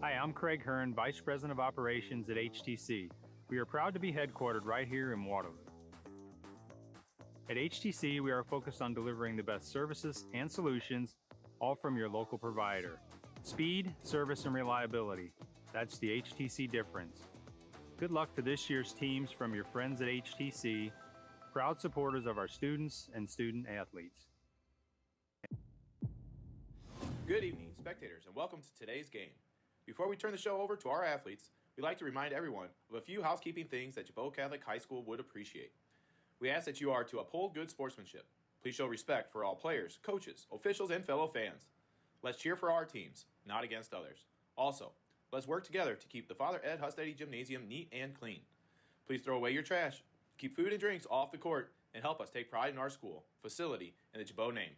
Hi, I'm Craig Hearn, Vice President of Operations at HTC. We are proud to be headquartered right here in Waterloo. At HTC, we are focused on delivering the best services and solutions, all from your local provider. Speed, service, and reliability. That's the HTC difference. Good luck to this year's teams from your friends at HTC, proud supporters of our students and student athletes. Good evening, spectators, and welcome to today's game. Before we turn the show over to our athletes, we'd like to remind everyone of a few housekeeping things that Gibault Catholic High School would appreciate. We ask that you are to uphold good sportsmanship. Please show respect for all players, coaches, officials, and fellow fans. Let's cheer for our teams, not against others. Also, let's work together to keep the Father Ed Hustedde Gymnasium neat and clean. Please throw away your trash, keep food and drinks off the court, and help us take pride in our school, facility, and the Gibault name.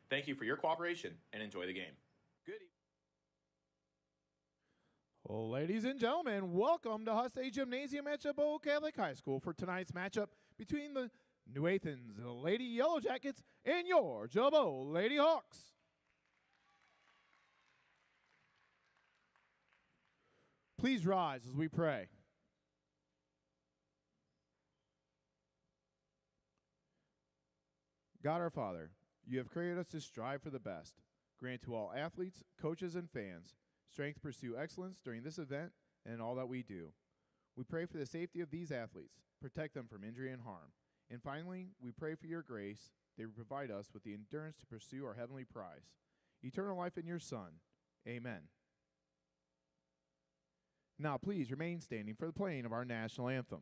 Thank you for your cooperation, and enjoy the game. Good evening. Well, ladies and gentlemen, welcome to Hustedde Gymnasium at Gibault Catholic High School for tonight's matchup between the New Athens Lady Yellow Jackets and your Gibault Lady Hawks. Please rise as we pray. God our Father, you have created us to strive for the best. Grant to all athletes, coaches, and fans strength to pursue excellence during this event and in all that we do. We pray for the safety of these athletes, protect them from injury and harm. And finally, we pray for your grace that you provide us with the endurance to pursue our heavenly prize, eternal life in your Son. Amen. Now please remain standing for the playing of our national anthem.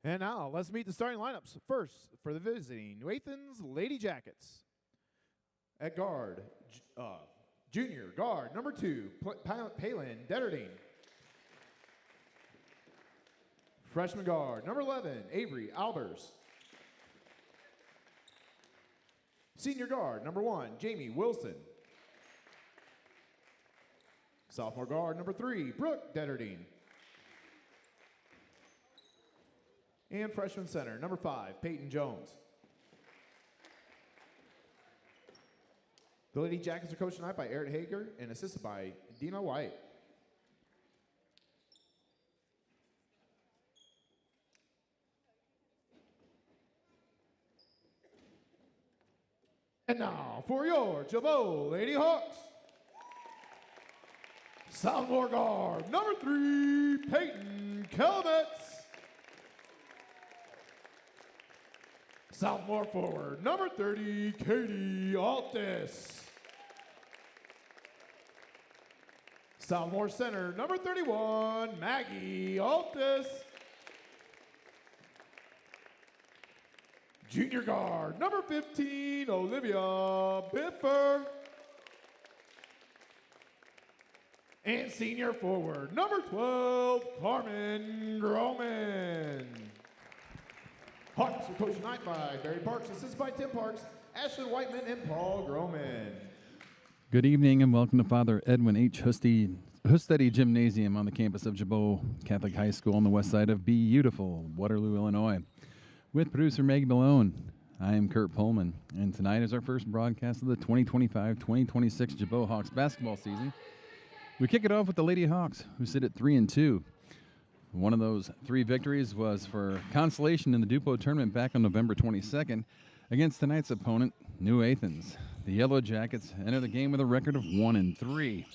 And now, let's meet the starting lineups. First, for the visiting New Athens Lady Jackets. At guard, junior guard, number 2, Palin Detterding. Freshman guard, number 11, Avery Albers. Senior guard, number 1, Jamie Wilson. Sophomore guard, number 3, Brooke Detterding. And freshman center, number 5, Peyton Jones. The Lady Jackets are coached tonight by Eric Hager and assisted by Dina White. And now for your Gibault Lady Hawks. Sophomore guard, number 3, Peyton Kelmetz. Sophomore forward, number 30, Katie Altis. Sophomore center, number 31, Maggie Altis. Junior guard, number 15, Olivia Biffer. And senior forward, number 12, Carmen Groman. Hawks are coached tonight by Barry Parks, assisted by Tim Parks, Ashley Whiteman, and Paul Groman. Good evening and welcome to Father Edwin H. Hustedde Gymnasium on the campus of Gibault Catholic High School on the west side of beautiful Waterloo, Illinois. With producer Meg Malone, I am Kurt Pullman, and tonight is our first broadcast of the 2025-2026 Gibault Hawks basketball season. We kick it off with the Lady Hawks, who sit at 3-2. One of those 3 victories was for consolation in the Dupo tournament back on November 22nd against tonight's opponent, New Athens. The Yellow Jackets enter the game with a record of 1-3.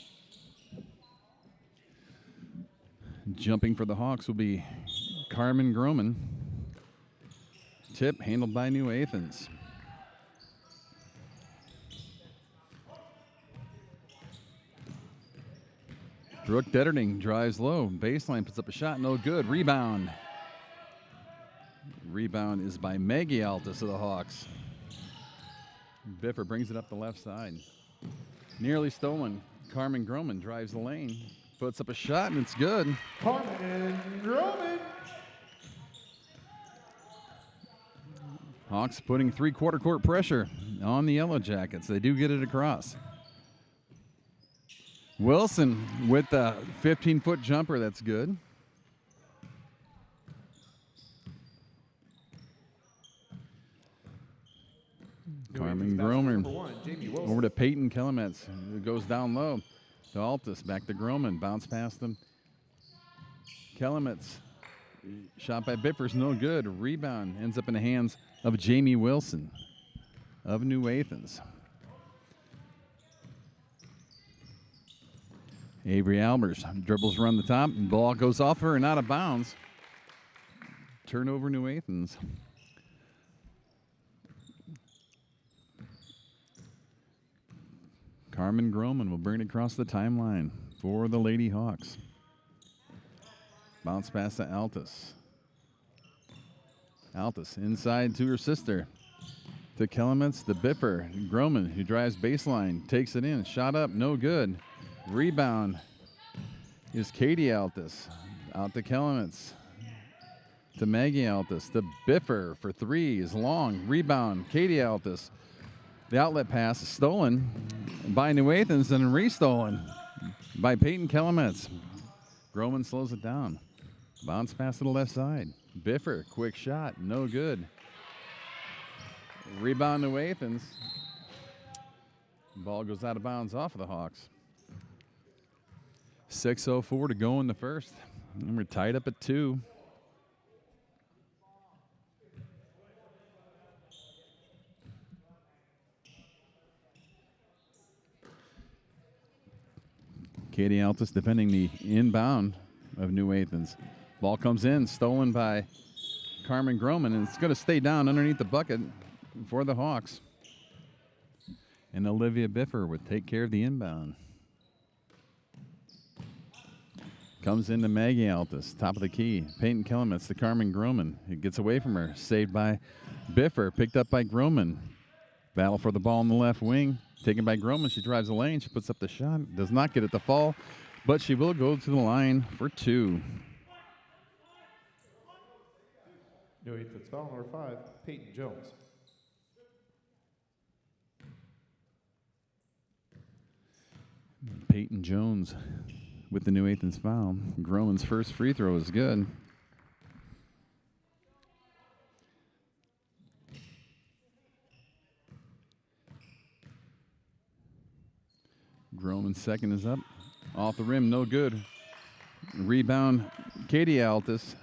Jumping for the Hawks will be Carmen Groman. Tip handled by New Athens. Brooke Detterding drives low. Baseline puts up a shot. No good. Rebound. Rebound is by Maggie Altus of the Hawks. Biffer brings it up the left side. Nearly stolen. Carmen Groman drives the lane. Puts up a shot, and it's good. Carmen Groman. Hawks putting three-quarter court pressure on the Yellow Jackets. They do get it across. Wilson with the 15-foot jumper. That's good. Carmen Groman over to Peyton Kelemets, who goes down low to Altus. Back to Groman. Bounce past them. Kelemets. Shot by Biffer's no good. Rebound ends up in the hands of Jamie Wilson of New Athens. Avery Albers dribbles around the top, and ball goes off her and out of bounds. Turnover New Athens. Carmen Groman will bring it across the timeline for the Lady Hawks. Bounce pass to Altus. Altus inside to her sister. To Kelemets, the Biffer. Groman, who drives baseline, takes it in. Shot up, no good. Rebound is Katie Altus. Out to Kelemets. To Maggie Altus. To Biffer for 3 is long. Rebound, Katie Altus. The outlet pass is stolen by New Athens and restolen by Peyton Kelemets. Groman slows it down. Bounce pass to the left side. Biffer, quick shot, no good. Rebound New Athens. Ball goes out of bounds off of the Hawks. 6:04 to go in the first. And we're tied up at 2. Katie Altus defending the inbound of New Athens. Ball comes in, stolen by Carmen Groman, and it's going to stay down underneath the bucket for the Hawks. And Olivia Biffer would take care of the inbound. Comes into Maggie Altus, top of the key. Peyton Kelemets to Carmen Groman. It gets away from her, saved by Biffer, picked up by Groman. Battle for the ball in the left wing. Taken by Groman. She drives the lane. She puts up the shot. Does not get it to fall, but she will go to the line for 2. New Athens foul number 5, Peyton Jones. Peyton Jones with the New Athens foul. Groman's first free throw is good. Groman's second is up. Off the rim, no good. Rebound, Katie Altus.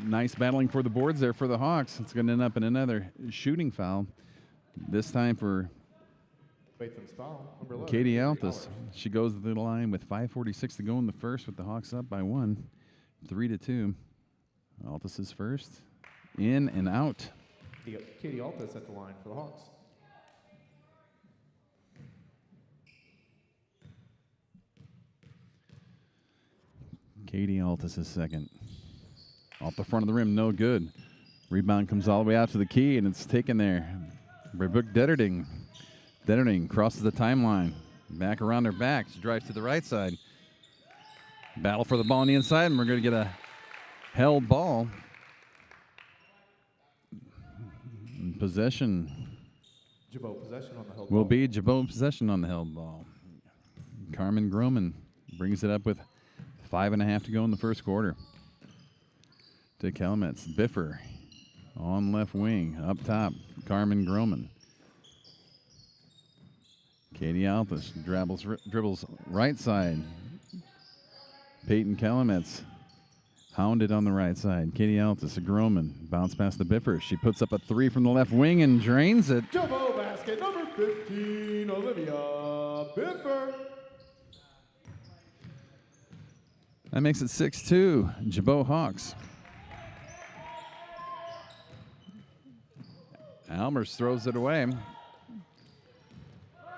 Nice battling for the boards there for the Hawks. It's going to end up in another shooting foul. This time for Katie Altus. She goes to the line with 5:46 to go in the first with the Hawks up by 1. 3-2. Altus is first. In and out. Katie Altus at the line for the Hawks. Katie Altus is second. Off the front of the rim, no good. Rebound comes all the way out to the key, and it's taken there by Brooke Detterding. Detterding crosses the timeline. Back around her back. She drives to the right side. Battle for the ball on the inside, and we're going to get a held ball. Possession. Gibault possession on the held Will ball. be Gibault possession on the held ball. Carmen Groman brings it up with 5.5 to go in the first quarter. to Calumet's. Biffer on left wing. Up top, Carmen Groman. Katie Althus dribbles right side. Peyton Calumet's hounded on the right side. Katie Althus, a Groman. Bounce past the Biffer. She puts up a three from the left wing and drains it. Gibault basket number 15, Olivia Biffer. That makes it 6-2, Gibault Hawks. Almers throws it away.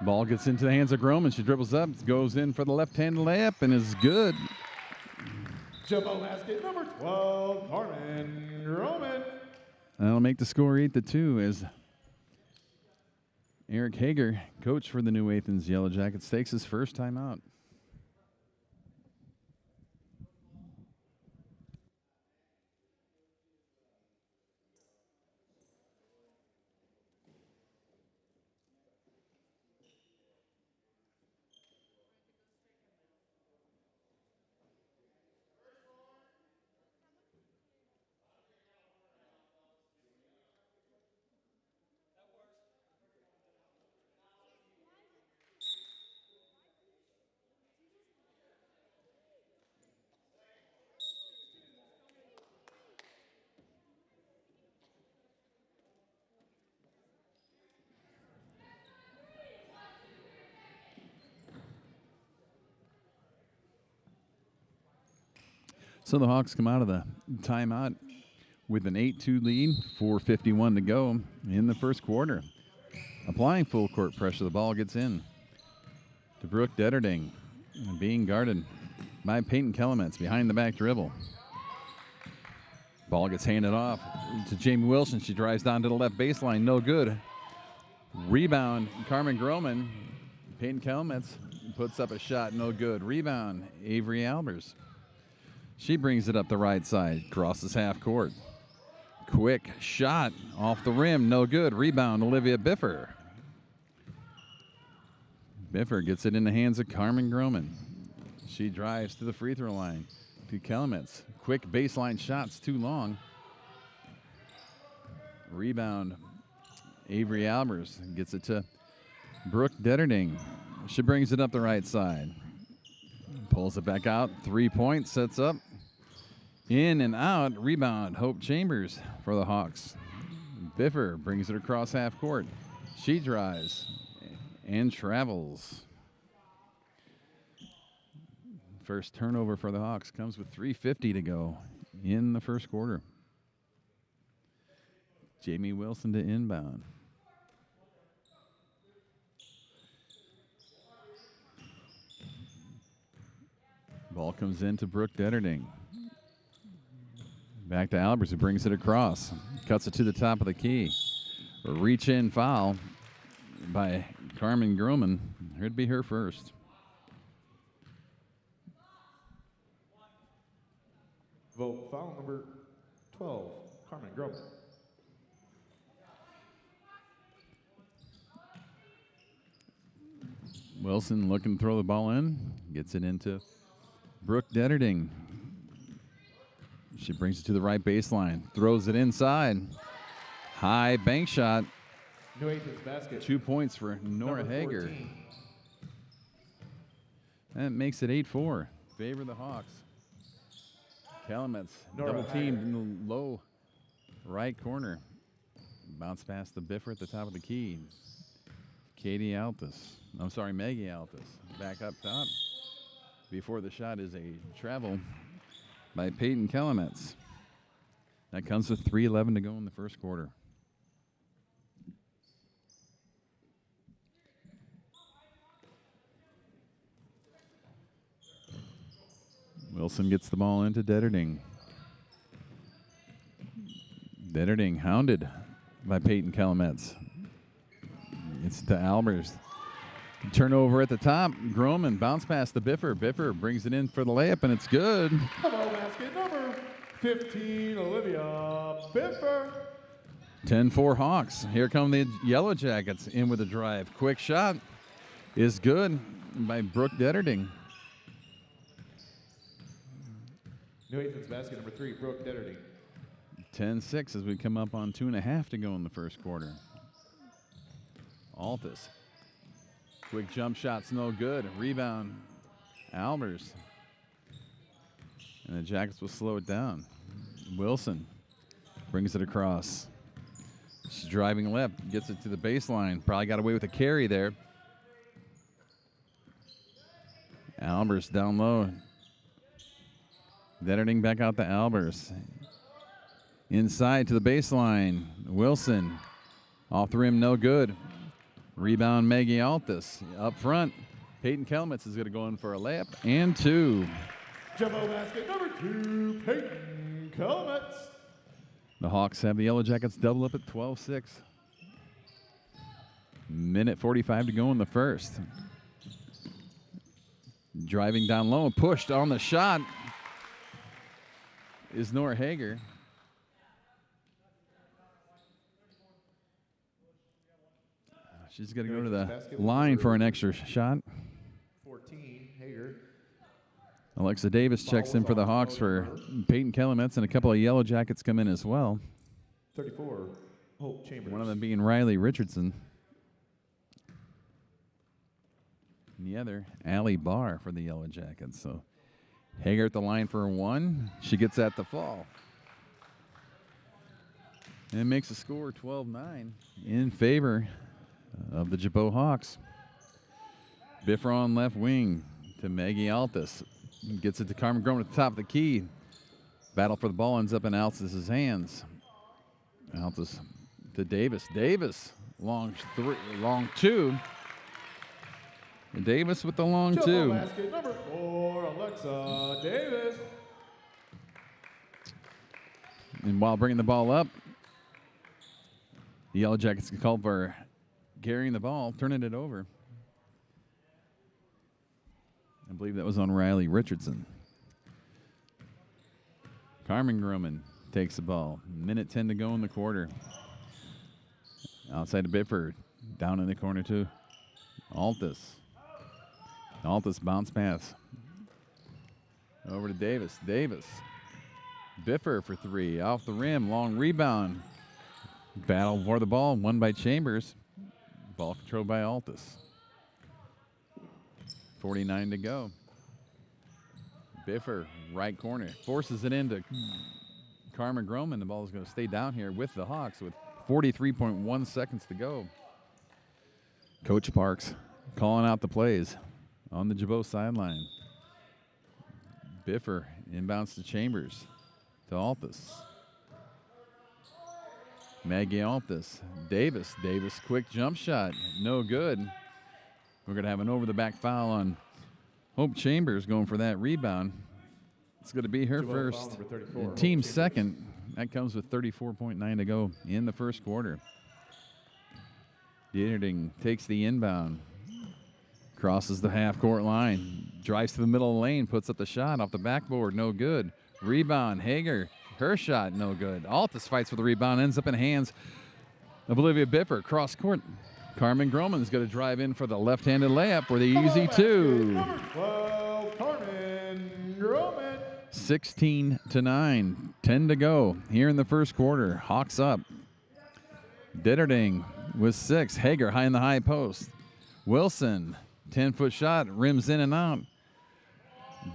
Ball gets into the hands of Groman. She dribbles up, goes in for the left-hand layup, and is good. Gibault basket number 12, Carmen Groman. That'll make the score 8-2 as Eric Hager, coach for the New Athens Yellow Jackets, takes his first time out. So the Hawks come out of the timeout with an 8-2 lead, 4:51 to go in the first quarter. Applying full court pressure, the ball gets in to Brooke Detterding, being guarded by Peyton Calumet's behind the back dribble. Ball gets handed off to Jamie Wilson. She drives down to the left baseline, no good. Rebound, Carmen Groman. Peyton Calumet's puts up a shot, no good. Rebound, Avery Albers. She brings it up the right side, crosses half court. Quick shot off the rim, no good. Rebound, Olivia Biffer. Biffer gets it in the hands of Carmen Groman. She drives to the free throw line to Calumet's. Quick baseline shots, too long. Rebound, Avery Albers gets it to Brooke Detterding. She brings it up the right side. Pulls it back out, 3 points, sets up. In and out, rebound, Hope Chambers for the Hawks. Biffer brings it across half court. She drives and travels. First turnover for the Hawks comes with 3:50 to go in the first quarter. Jamie Wilson to inbound. Ball comes in to Brooke Detterding. Back to Albers, who brings it across. Cuts it to the top of the key. A reach-in foul by Carmen Groman. It'd be her first. Vote foul number 12, Carmen Groman. Wilson looking to throw the ball in. Gets it into Brooke Detterding. She brings it to the right baseline. Throws it inside. High bank shot. New Athens basket. 2 points for Nora Hager. 14. That makes it 8-4. Favor the Hawks. Calumet's double teamed in the low right corner. Bounce past the Biffer at the top of the key. Maggie Althus. Back up top. Before the shot is a travel by Peyton Calumet's. That comes with 3:11 to go in the first quarter. Wilson gets the ball into Detterding. Detterding hounded by Peyton Calumet's. It's to Albers. Turnover at the top. Groman bounce past the Biffer. Biffer brings it in for the layup, and it's good. Hello, basket number 15, Olivia Biffer. 10-4 Hawks. Here come the Yellow Jackets in with a drive. Quick shot is good by Brooke Detterding. New Athens basket number 3, Brooke Detterding. 10-6 as we come up on 2.5 to go in the first quarter. Altus. Quick jump shot's no good. Rebound, Albers. And the Jackets will slow it down. Wilson brings it across. She's driving left, gets it to the baseline. Probably got away with a carry there. Albers down low. Detterting back out to Albers. Inside to the baseline. Wilson. Off the rim, no good. Rebound, Maggie Altus. Up front, Peyton Kelmitz is going to go in for a layup and 2. Jumbo basket number 2, Peyton Kelmitz. The Hawks have the Yellow Jackets double up at 12-6. Minute 45 to go in the first. Driving down low, pushed on the shot is Nora Hager. She's going to go to the line for an extra shot. 14, Hager. Alexa Davis checks in for the Hawks for Peyton Kelmitz, and a couple of Yellow Jackets come in as well. 34, Hope Chambers. One of them being Riley Richardson. And the other, Allie Barr for the Yellow Jackets. So Hager at the line for 1. She gets at the fall. And it makes the score 12-9 in favor of the Gibault Hawks. Biffer on left wing to Maggie Altus. Gets it to Carmen Groman at the top of the key. Battle for the ball ends up in Altus's hands. Altus to Davis. Davis, long 2. And Davis with the long 2. Basket number 4, Alexa Davis. And while bringing the ball up, the Yellow Jackets get called for carrying the ball, turning it over. I believe that was on Riley Richardson. Carmen Groman takes the ball. Minute 10 to go in the quarter. Outside to Bifford. Down in the corner too. Altus. Altus bounce pass. Over to Davis. Davis. Biffer for 3. Off the rim. Long rebound. Battle for the ball. Won by Chambers. Ball controlled by Altus. 49 to go. Biffer, right corner. Forces it into Carmen Groman. The ball is going to stay down here with the Hawks with 43.1 seconds to go. Coach Parks calling out the plays on the Gibault sideline. Biffer inbounds to Chambers, to Altus. Maggie Altus. Davis. Davis, quick jump shot. No good. We're going to have an over-the-back foul on Hope Chambers going for that rebound. It's going to be her first. Team second. That comes with 34.9 to go in the first quarter. Dieterding takes the inbound. Crosses the half-court line. Drives to the middle of the lane. Puts up the shot off the backboard. No good. Rebound. Hager. Her shot. No good. Altus fights for the rebound. Ends up in hands of Olivia Biffer. Cross court. Carmen Groman's going to drive in for the left-handed layup for the easy 2. Number 12, Carmen Groman. 16-9. 10 to go here in the first quarter. Hawks up. Ditterding with 6. Hager high in the high post. Wilson, 10-foot shot, rims in and out.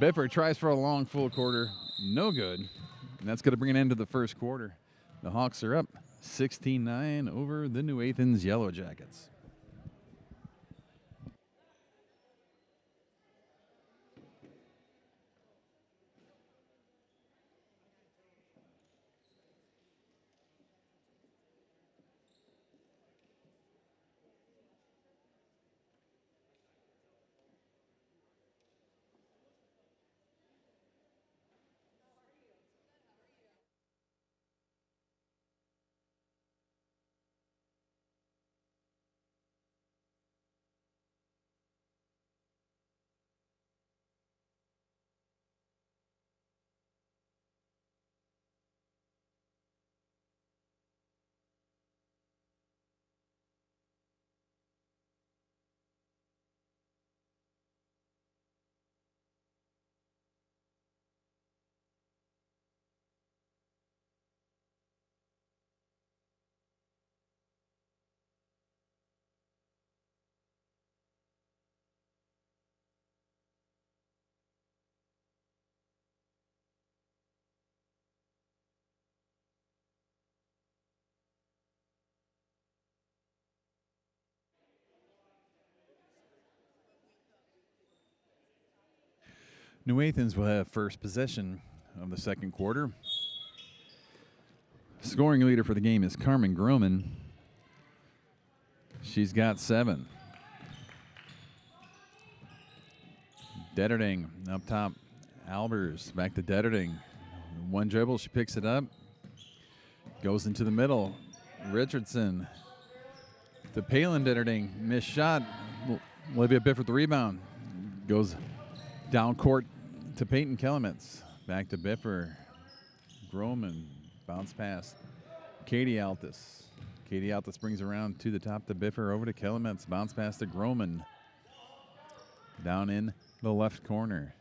Biffer tries for a long full quarter. No good. And that's going to bring an end to the first quarter. The Hawks are up 16-9 over the New Athens Yellow Jackets. New Athens will have first possession of the second quarter. Scoring leader for the game is Carmen Groman. She's got 7. Detterding up top. Albers back to Detterding. One dribble, she picks it up. Goes into the middle. Richardson to Palin Detterding. Missed shot. Olivia Bifford the rebound. Goes down court to Peyton Kelemets. Back to Biffer. Groman. Bounce pass. Katie Altus. Katie Altus brings around to the top to Biffer. Over to Kelemets. Bounce pass to Groman. Down in the left corner.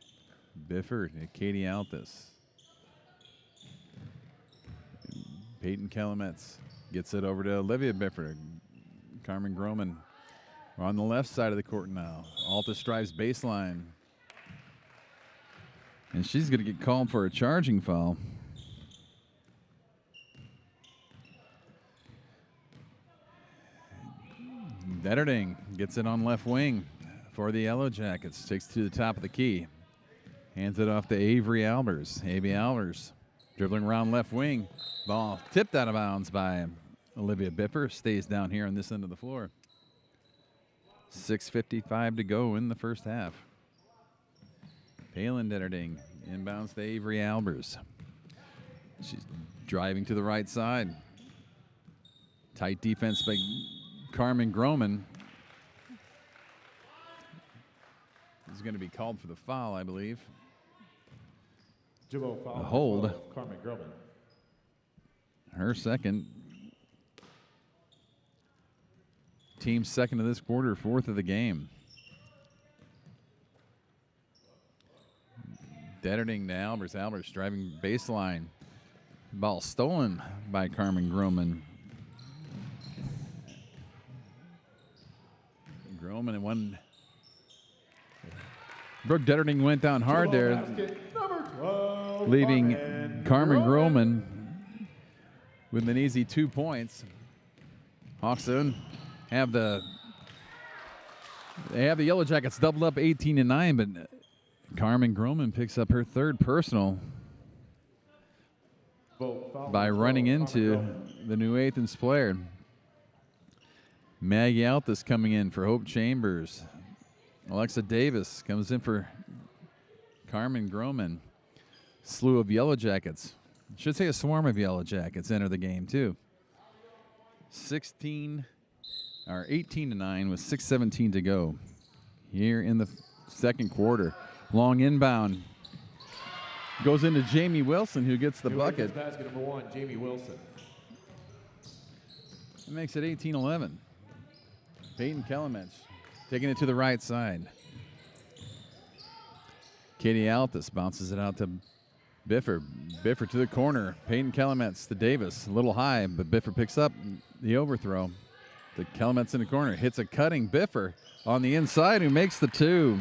Biffer to Katie Altus. Peyton Kelemets gets it over to Olivia Bifford. Carmen Groman. We're on the left side of the court now. Altus drives baseline. And she's going to get called for a charging foul. Detterding gets it on left wing for the Yellow Jackets. Takes it to the top of the key. Hands it off to Avery Albers. Avery Albers dribbling around left wing. Ball tipped out of bounds by Olivia Biffer. Stays down here on this end of the floor. 6:55 to go in the first half. Palin Detterding inbounds to Avery Albers. She's driving to the right side. Tight defense by Carmen Groman. Is going to be called for the foul, I believe. Gibault foul. A hold. Carmen Groman. Her second. Team second of this quarter, 4th of the game. Detterding to Albers. Albers driving baseline. Ball stolen by Carmen Groman. Groman and one. Brooke Detterding went down hard there, leaving Carmen Groman with an easy 2 points. Hawks have the Yellow Jackets doubled up 18-9, but Carmen Groman picks up her 3rd personal by running into the New Athens player. Maggie Altus coming in for Hope Chambers. Alexa Davis comes in for Carmen Groman. Slew of Yellow Jackets. Should say a swarm of Yellow Jackets enter the game too. 18-9 with 6:17 to go here in the second quarter. Long inbound goes into Jamie Wilson, who gets the bucket. Basket number 1, Jamie Wilson. It makes it 18-11. Peyton Kelemets taking it to the right side. Katie Altus bounces it out to Biffer. Biffer to the corner. Peyton Kelemets to Davis. A little high, but Biffer picks up the overthrow. The Kelemets in the corner. Hits a cutting Biffer on the inside, who makes the 2.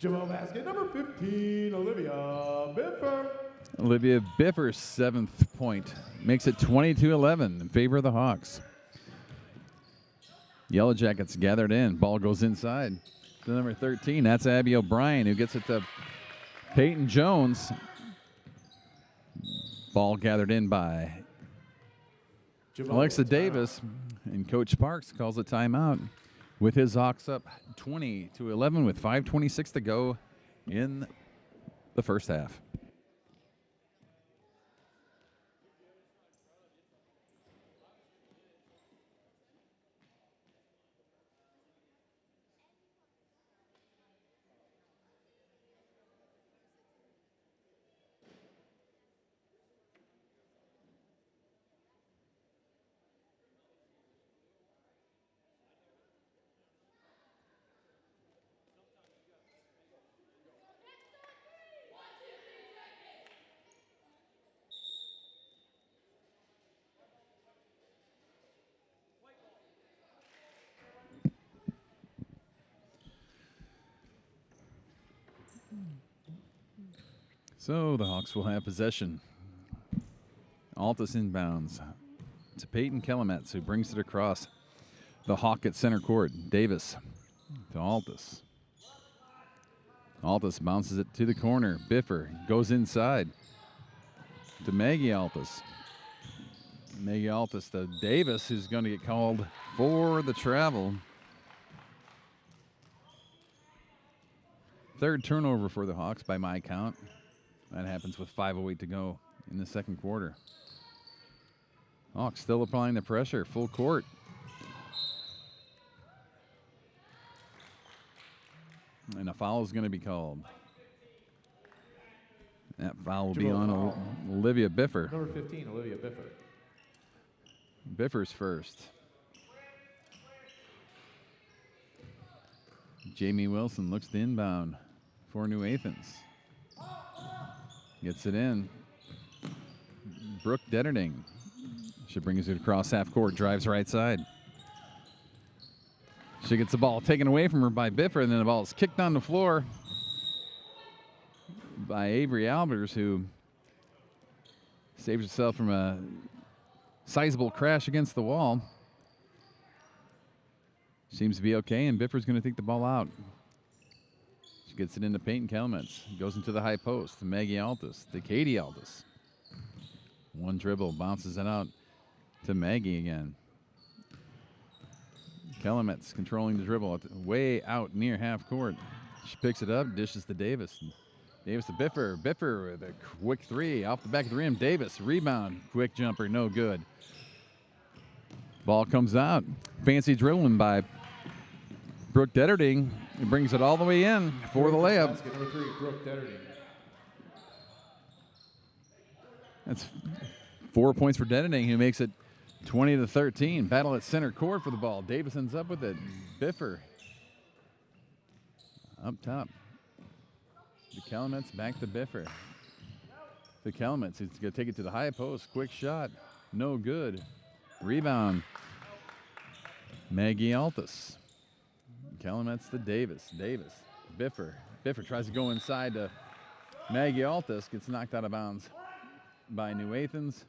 Gibault basket number 15, Olivia Biffer. Olivia Biffer's 7th point. Makes it 22-11 in favor of the Hawks. Yellow Jackets gathered in. Ball goes inside to number 13. That's Abby O'Brien, who gets it to Peyton Jones. Ball gathered in by Alexa Davis. And Coach Parks calls a timeout with his Hawks up 20-11 with 5:26 to go in the first half. So the Hawks will have possession. Altus inbounds to Peyton Kelemets, who brings it across the Hawk at center court. Davis to Altus. Altus bounces it to the corner. Biffer goes inside to Maggie Altus. Maggie Altus to Davis, who's going to get called for the travel. Third turnover for the Hawks by my count. That happens with 5:08 to go in the second quarter. Hawks still applying the pressure, full court. And a foul is going to be called. That foul will be on Olivia Biffer. Number 15, Olivia Biffer. Biffer's first. Jamie Wilson looks to inbound for New Athens. Gets it in. Brooke Detterding. She brings it across half court, drives right side. She gets the ball taken away from her by Biffer, and then the ball is kicked on the floor by Avery Albers, who saves herself from a sizable crash against the wall. Seems to be okay, and Biffer's going to take the ball out. She gets it into Peyton Kelmetz. Goes into the high post to Maggie Altus, to Katie Altus. One dribble, bounces it out to Maggie again. Kelmetz controlling the dribble way out near half court. She picks it up, dishes to Davis. Davis to Biffer. Biffer with a quick three off the back of the rim. Davis, rebound, quick jumper, no good. Ball comes out. Fancy dribbling by Brooke Detterding. He brings it all the way in for the layup. Basket number 3, Brooke Detterding. That's 4 points for Detterding, who makes it 20-13. Battle at center court for the ball. Davis ends up with it. Biffer up top. The Kelmetz back to Biffer. The Kelmetz is going to take it to the high post. Quick shot. No good. Rebound. Maggie Altus. Kelmetz to Davis. Davis. Biffer. Biffer tries to go inside to Maggie Altus. Gets knocked out of bounds by New Athens.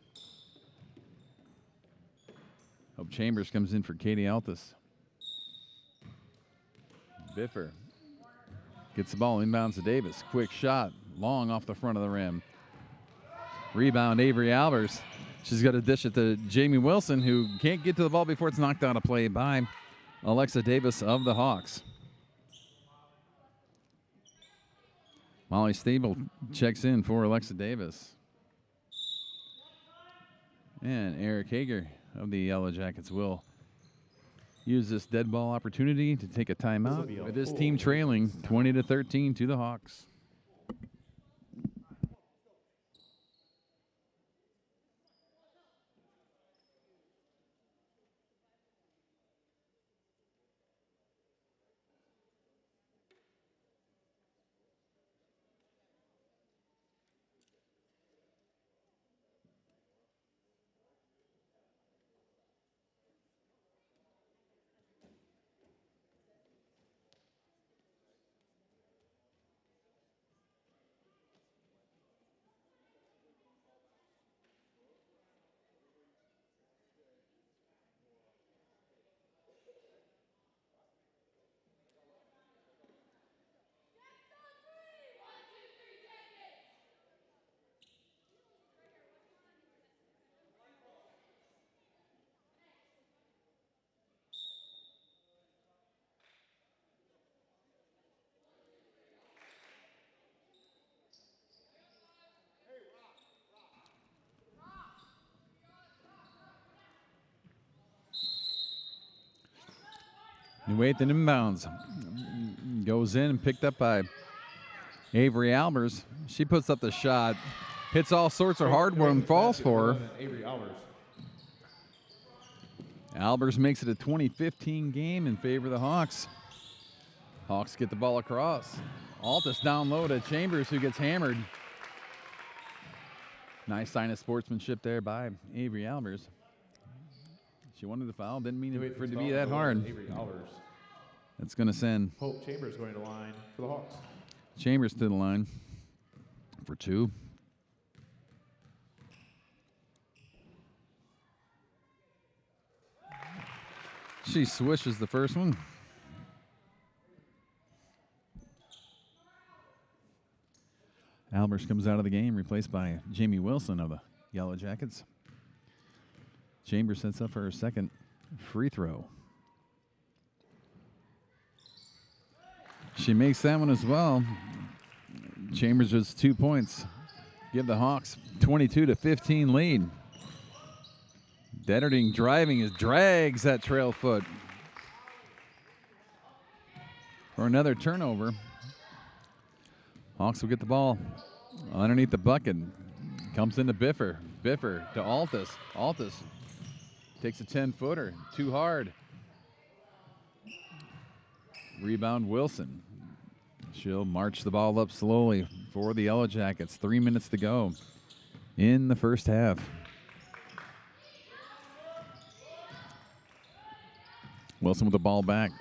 Hope Chambers comes in for Katie Altus. Biffer gets the ball, inbounds to Davis. Quick shot, long off the front of the rim. Rebound, Avery Albers. She's got to dish it to Jamie Wilson, who can't get to the ball before it's knocked out of play by Alexa Davis of the Hawks. Molly Stable checks in for Alexa Davis. And Eric Hager of the Yellow Jackets will use this dead ball opportunity to take a timeout with his team trailing 20-13 to the Hawks. New Athens inbounds. Goes in and picked up by Avery Albers. She puts up the shot. Hits all sorts of hard one, falls for her. Avery Albers. Albers makes it a 20-15 game in favor of the Hawks. Hawks get the ball across. Altus down low to Chambers, who gets hammered. Nice sign of sportsmanship there by Avery Albers. She wanted the foul. Didn't mean for it to be that hard. Avery Albers. That's going to send Hope Chambers going to line for the Hawks. Chambers to the line for two. She swishes the first one. Albers comes out of the game, replaced by Jamie Wilson of the Yellow Jackets. Chambers sets up for her second free throw. She makes that one as well. Chambers has 2 points. Give the Hawks 22-15 lead. Detterding driving drags that trail foot for another turnover. Hawks will get the ball underneath the bucket. Comes into Biffer. Biffer to Altus. Altus takes a 10-footer. Too hard. Rebound Wilson. She'll march the ball up slowly for the Yellow Jackets. 3 minutes to go in the first half. Wilson with the ball back.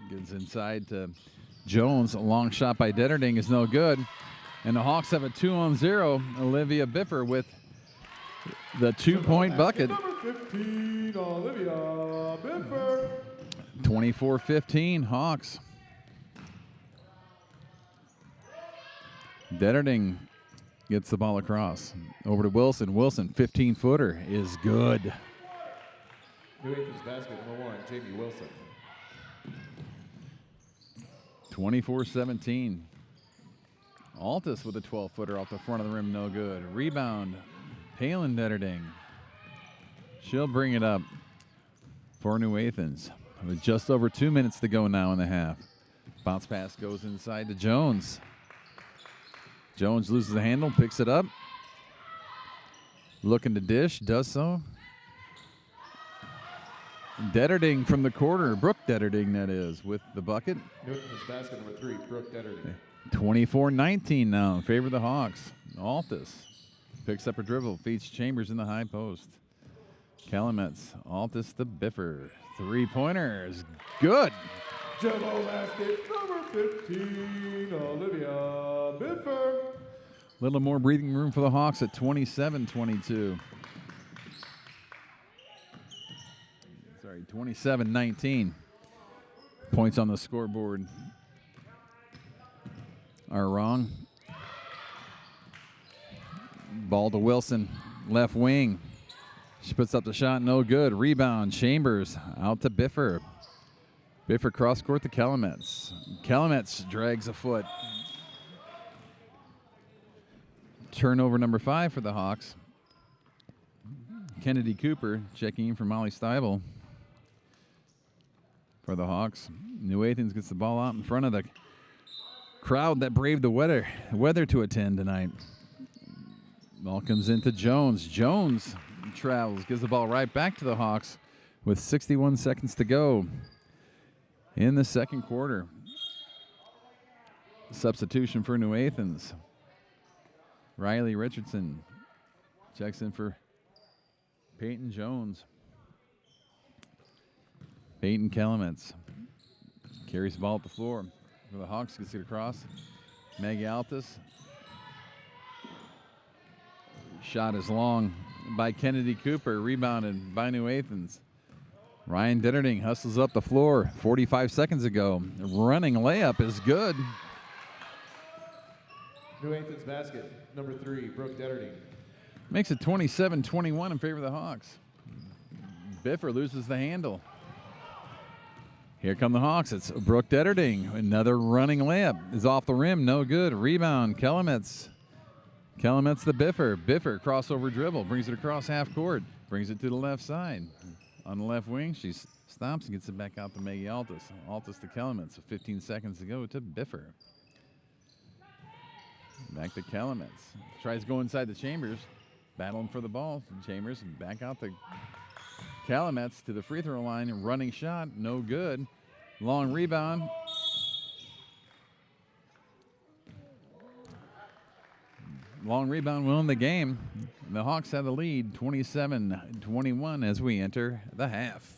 Gets inside to Jones. A long shot by Detterding is no good. And the Hawks have a 2-on-0. Olivia Biffer with the 2-point bucket. Number 15, Olivia Biffer. 24-15 Hawks. Detterding gets the ball across. Over to Wilson. Wilson, 15-footer is good. New Athens basket number 1, Jamie Wilson. 24-17. Altus with a 12-footer off the front of the rim, no good. Rebound, Palin Detterding. She'll bring it up for New Athens. With just over 2 minutes to go now in the half. Bounce pass goes inside to Jones. Jones loses the handle, picks it up. Looking to dish, does so. Detterding from the corner, Brooke Detterding that is, with the bucket. New Athens basket number 3, Brooke Detterding. 24-19 now in favor of the Hawks. Altus picks up her dribble, feeds Chambers in the high post. Calumet's Altus to Biffer. 3-pointer is good. Gibault basket number 15, Olivia Biffer. A little more breathing room for the Hawks at 27-22. Sorry, 27-19. Points on the scoreboard are wrong. Ball to Wilson, left wing. She puts up the shot, no good. Rebound, Chambers out to Biffer. Biffer cross court to Calumet's. Calumet's drags a foot. Turnover number 5 for the Hawks. Kennedy Cooper checking in for Molly Steibel for the Hawks. New Athens gets the ball out in front of the crowd that braved the weather to attend tonight. Ball comes into Jones. Jones travels, gives the ball right back to the Hawks with 61 seconds to go in the second quarter. Substitution for New Athens. Riley Richardson checks in for Peyton Jones. Peyton Calumet's carries the ball up the floor. For the Hawks, gets it across. Maggie Altus. Shot is long by Kennedy Cooper, rebounded by New Athens. Ryan Detterding hustles up the floor 45 seconds ago. Running layup is good. New Athens basket number 3, Brooke Detterding. Makes it 27-21 in favor of the Hawks. Biffer loses the handle. Here come the Hawks. It's Brooke Detterding. Another running layup is off the rim. No good. Rebound. Calumet's. Calumet's the Biffer. Biffer crossover dribble. Brings it across half court. Brings it to the left side. On the left wing, she stops and gets it back out to Maggie Altus. Altus to Calumet. So 15 seconds to go to Biffer. Back to Calumet. Tries to go inside the Chambers. Battling for the ball. Chambers back out to Calumet's to the free throw line. Running shot. No good. Long rebound. Long rebound will win the game. The Hawks have the lead 27-21 as we enter the half.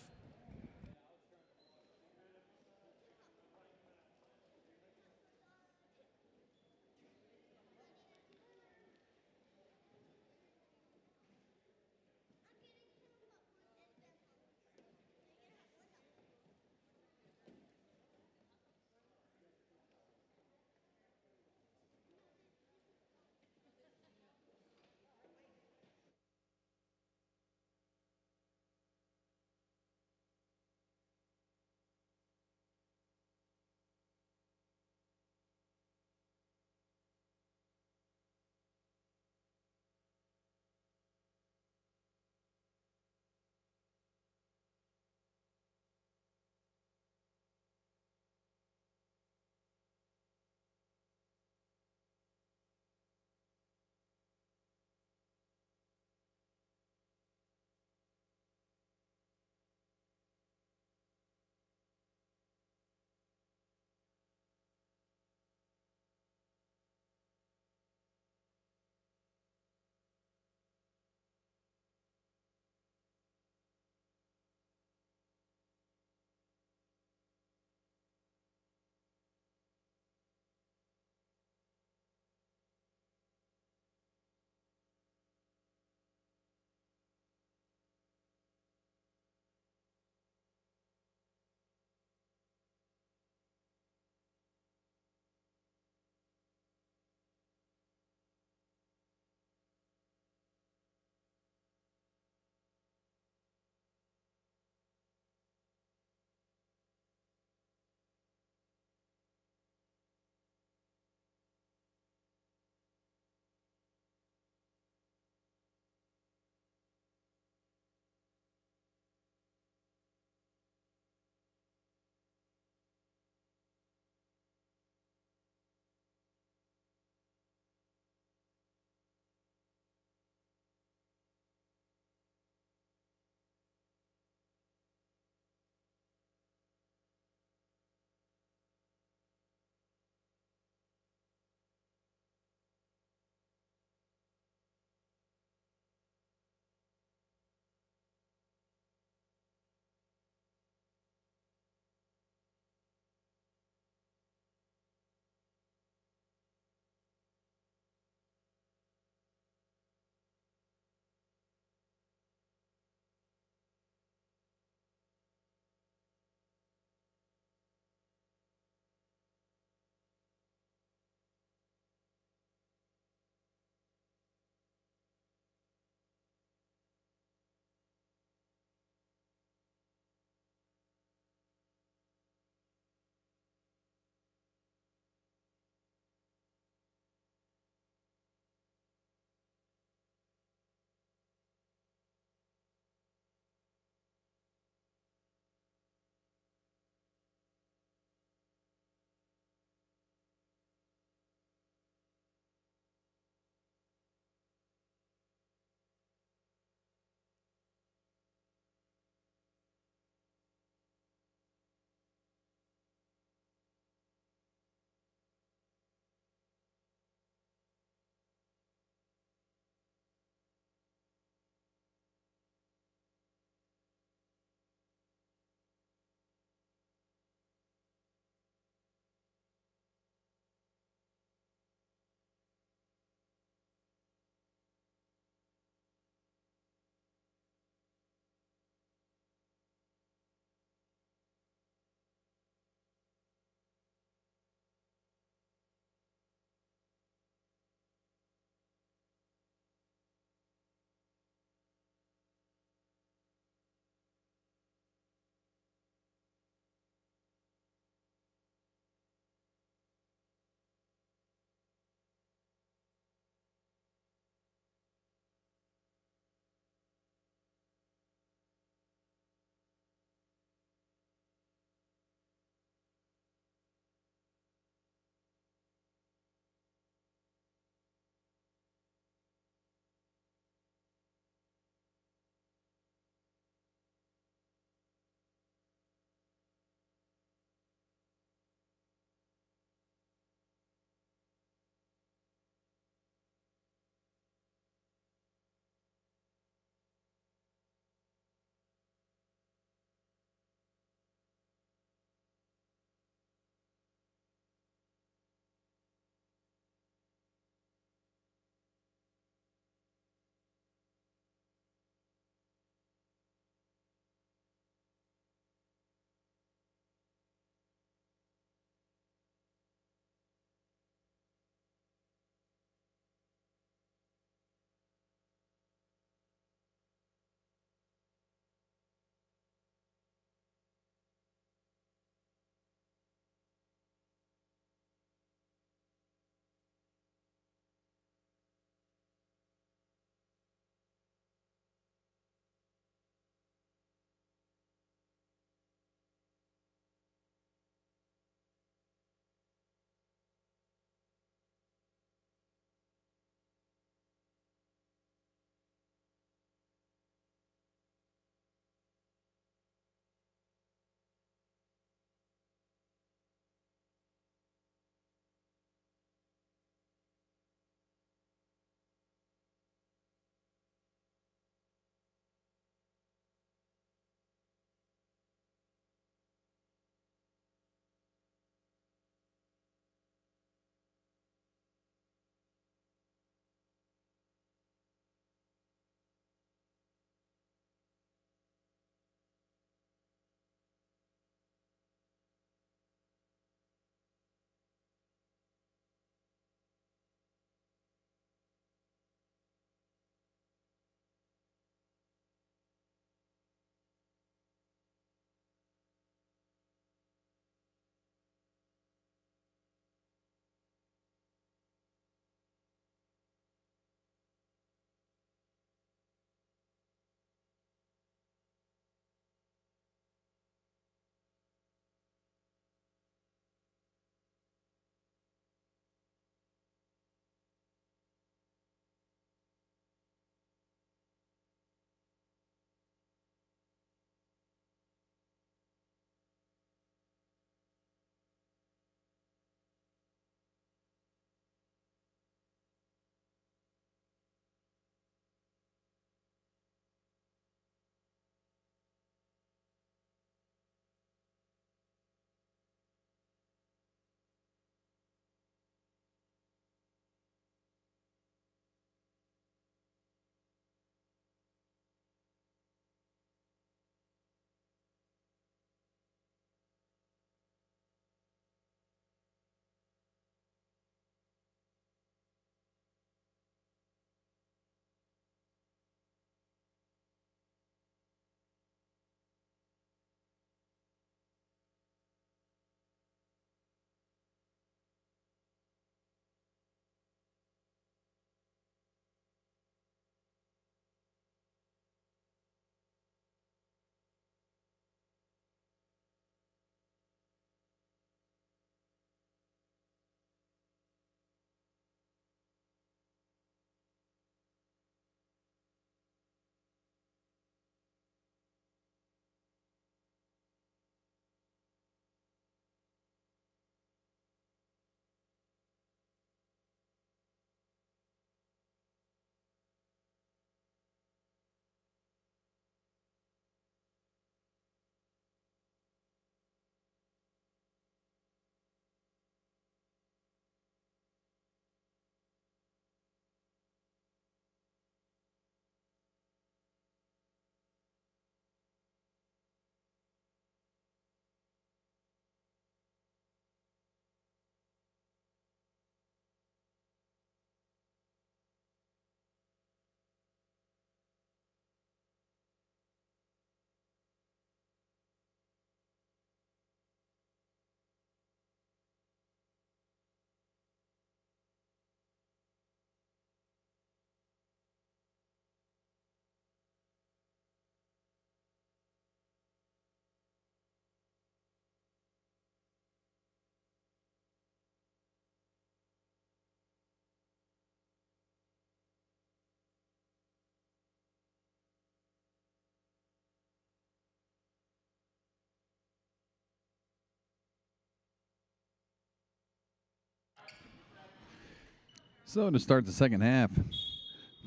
So to start the second half,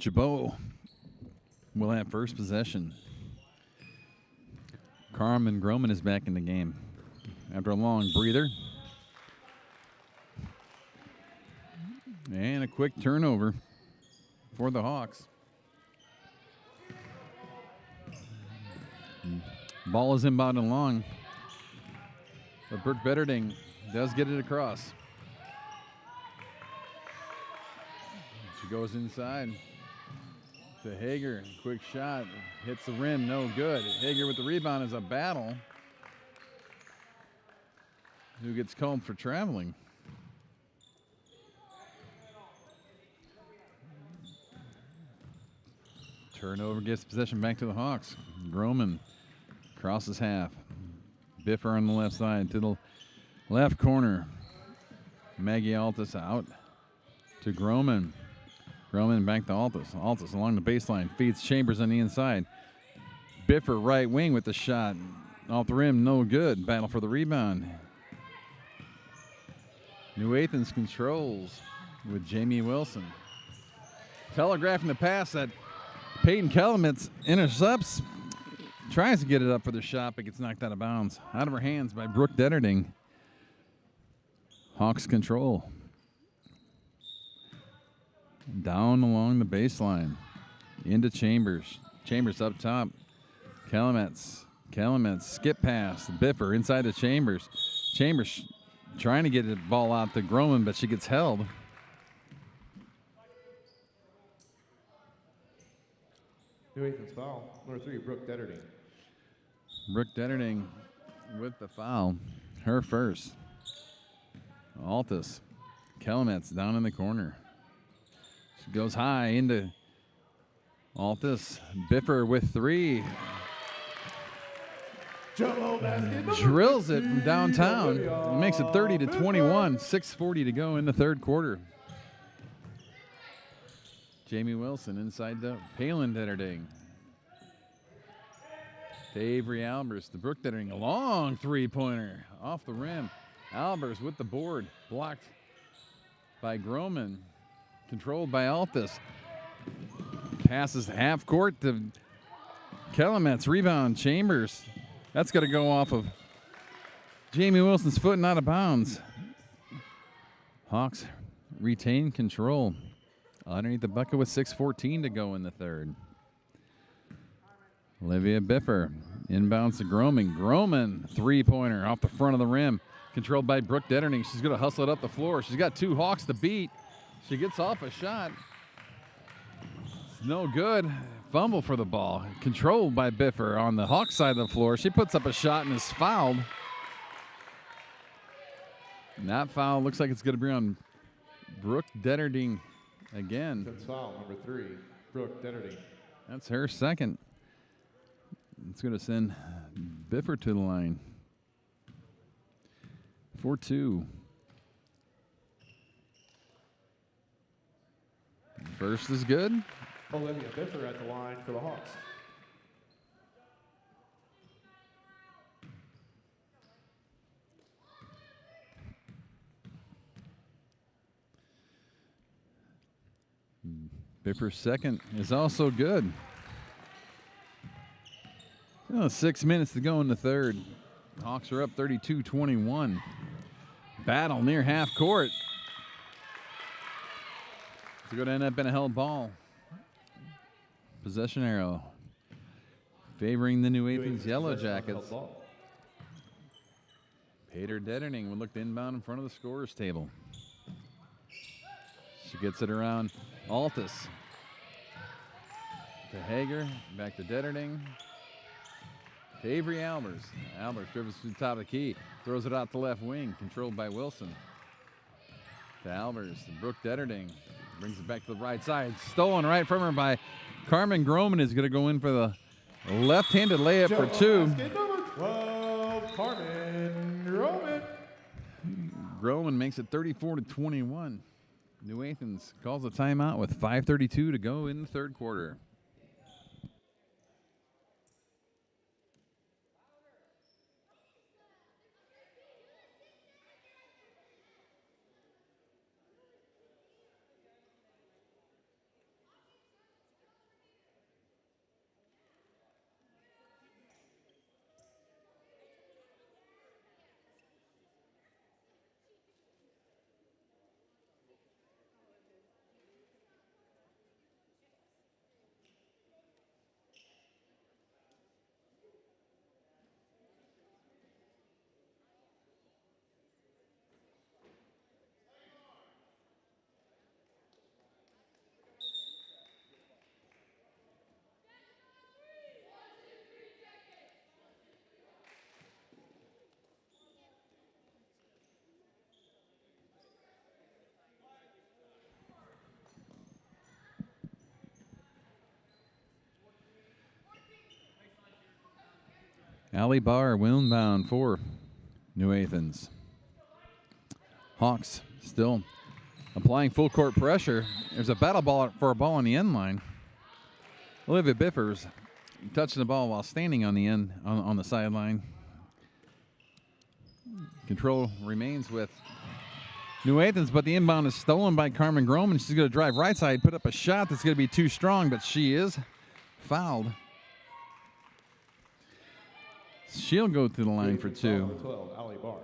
Gibault will have first possession. Carmen Groman is back in the game after a long breather. And a quick turnover for the Hawks. Ball is inbounded long, but Brooke Betterding does get it across. She goes inside to Hager. Quick shot. Hits the rim. No good. Hager with the rebound is a battle. Who gets called for traveling? Turnover gets possession back to the Hawks. Groman crosses half. Biffer on the left side to the left corner. Maggie Altus out to Groman. Groman back to Altus. Altus along the baseline. Feeds Chambers on the inside. Biffer right wing with the shot. Off the rim, no good. Battle for the rebound. New Athens controls with Jamie Wilson. Telegraphing the pass that Peyton Kelemitz intercepts. Tries to get it up for the shot, but gets knocked out of bounds. Out of her hands by Brooke Detterding. Hawks control. Down along the baseline. Into Chambers. Chambers up top. Kelemitz. Skip pass. Biffer inside the Chambers. Chambers trying to get the ball out to Groman, but she gets held. New Athens foul. Number 3, Brooke Detterding. Brooke Detterding with the foul. Her first. Altus. Kelemitz down in the corner. She goes high into Altus. Biffer with 3. Drills it from downtown. It makes it 30-21. 6:40 to go in the third quarter. Jamie Wilson inside the Palin Detterding. To Avery Albers. The Brooke Detterding. A long three-pointer off the rim. Albers with the board. Blocked by Groman. Controlled by Altus. Passes half court to Kelemitz. Rebound Chambers. That's going to go off of Jamie Wilson's foot and out of bounds. Hawks retain control. Underneath the bucket with 6:14 to go in the third. Olivia Biffer inbounds to Groman. Groman, three-pointer off the front of the rim. Controlled by Brooke Detterding. She's going to hustle it up the floor. She's got 2 Hawks to beat. She gets off a shot. It's no good. Fumble for the ball. Controlled by Biffer on the Hawks side of the floor. She puts up a shot and is fouled. And that foul looks like it's going to be on Brooke Detterding again. That's foul, number 3, Brooke Detterding. That's her second. It's going to send Biffer to the line. 4-2. First is good. Olivia Biffer at the line for the Hawks. Biffer's second is also good. 6 minutes to go in the third. Hawks are up 32-21. Battle near half court. It's going to end up in a held ball. Possession arrow favoring the New Athens Yellow Jackets. Pater Detterding would look to inbound in front of the scorer's table. She gets it around Altus. To Hager, back to Detterding. To Avery Albers. Albers dribbles to the top of the key, throws it out to left wing, controlled by Wilson. To Albers, Brooke Detterding brings it back to the right side. Stolen right from her by Carmen Groman, is going to go in for the left-handed layup for 2. Number 12, Carmen Groman. Groman makes it 34-21. New Athens calls a timeout with 5:32 to go in the third quarter. Allie Barr, inbound for New Athens. Hawks still applying full court pressure. There's a battle ball for a ball on the end line. Olivia Biffers touching the ball while standing on the end on the sideline. Control remains with New Athens, but the inbound is stolen by Carmen Groman. She's going to drive right side, put up a shot that's going to be too strong, but she is fouled. She'll go to the line for 2. 12, Allie Barr.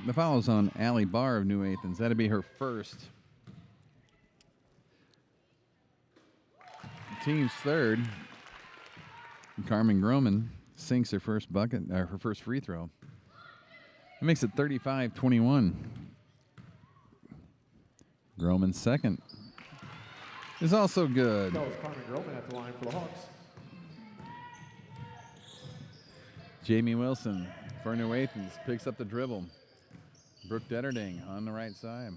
The foul is on Allie Barr of New Athens. That'll be her first. Team's third. Carmen Groman sinks her first bucket, her first free throw. It makes it 35-21. Groman's second is also good. That was Carmen Groman at the line for the Hawks. Jamie Wilson for New Athens picks up the dribble. Brooke Detterding on the right side.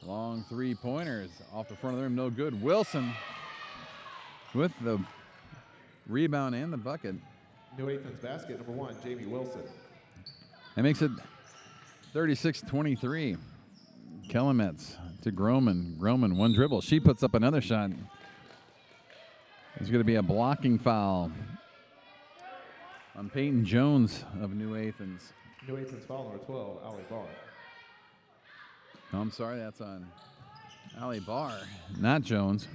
Long three-pointers off the front of the rim, no good. Wilson with the rebound and the bucket. New Athens basket, number 1, Jamie Wilson. That makes it 36-23. Kelemets to Groman. Groman, one dribble. She puts up another shot. There's going to be a blocking foul on Peyton Jones of New Athens. New Athens foul number 12, Allie Barr. No, I'm sorry, that's on Allie Barr, not Jones.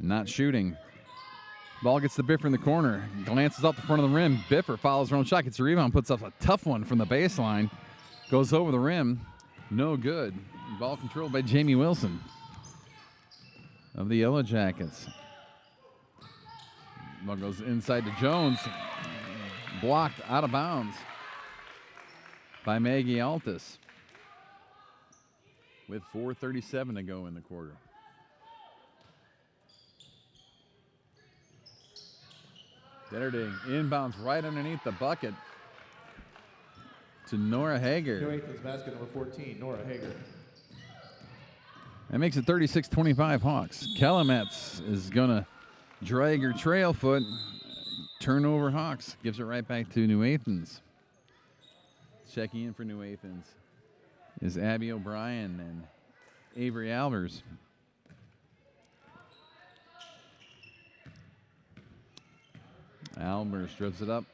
Not shooting. Ball gets to Biffer in the corner. Glances off the front of the rim. Biffer follows her own shot, gets a rebound, puts up a tough one from the baseline. Goes over the rim. No good. Ball controlled by Jamie Wilson of the Yellow Jackets. Ball goes inside to Jones. Blocked out of bounds by Maggie Altus with 4:37 to go in the quarter. Detterding inbounds right underneath the bucket to Nora Hager. New Athens basket number 14, Nora Hager. That makes it 36-25 Hawks. Kelemets is going to drag her trail foot. Turnover Hawks. Gives it right back to New Athens. Checking in for New Athens is Abby O'Brien and Avery Albers. Albers dribbles it up,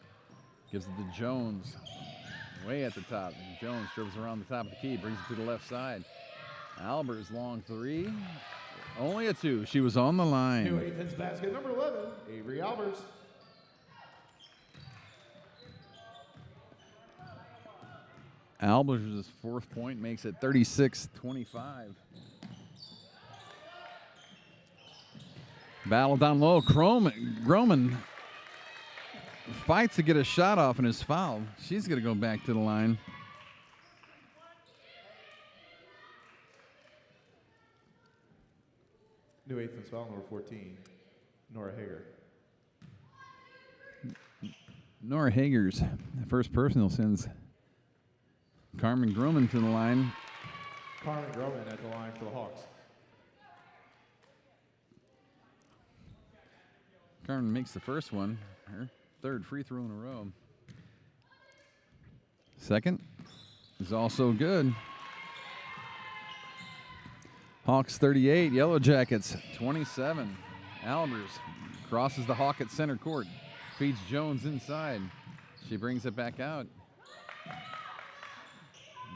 gives it to Jones, way at the top. Jones dribbles around the top of the key, brings it to the left side. Albers long three, only a 2. She was on the line. New Athens basket number 11, Avery Albers. Albers' 4th point makes it 36-25. Battle down low. Groman fights to get a shot off and is fouled. She's going to go back to the line. New Athens foul number 14, Nora Hager. Nora Hager's first personal sends Carmen Groman to the line. Carmen Groman at the line for the Hawks. Carmen makes the first one, her 3rd free throw in a row. Second is also good. Hawks 38, Yellow Jackets 27. Albers crosses the Hawk at center court, feeds Jones inside. She brings it back out.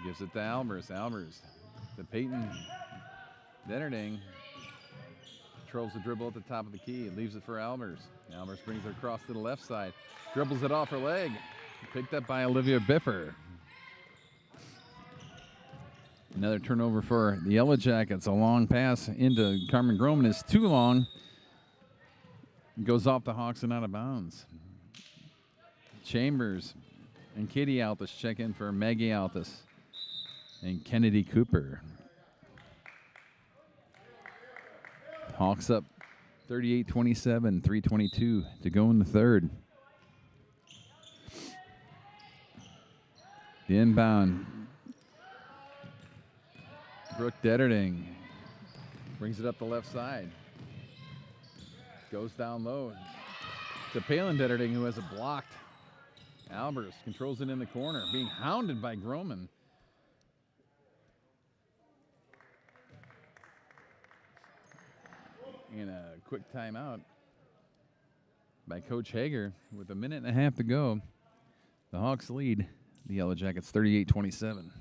Gives it to Albers. Albers to Peyton Detterding. Controls the dribble at the top of the key. Leaves it for Albers. Albers brings it across to the left side. Dribbles it off her leg. Picked up by Olivia Biffer. Another turnover for the Yellow Jackets. A long pass into Carmen Groman is too long. Goes off the Hawks and out of bounds. Chambers and Katie Altus check in for Maggie Altus and Kennedy Cooper. Hawks up 38-27, 3:22 to go in the third. The inbound. Brooke Detterding brings it up the left side. Goes down low. to Palin Detterding, who has it blocked. Albers controls it in the corner, being hounded by Groman. And a quick timeout by Coach Hager with 1.5 minutes to go. The Hawks lead the Yellow Jackets 38-27.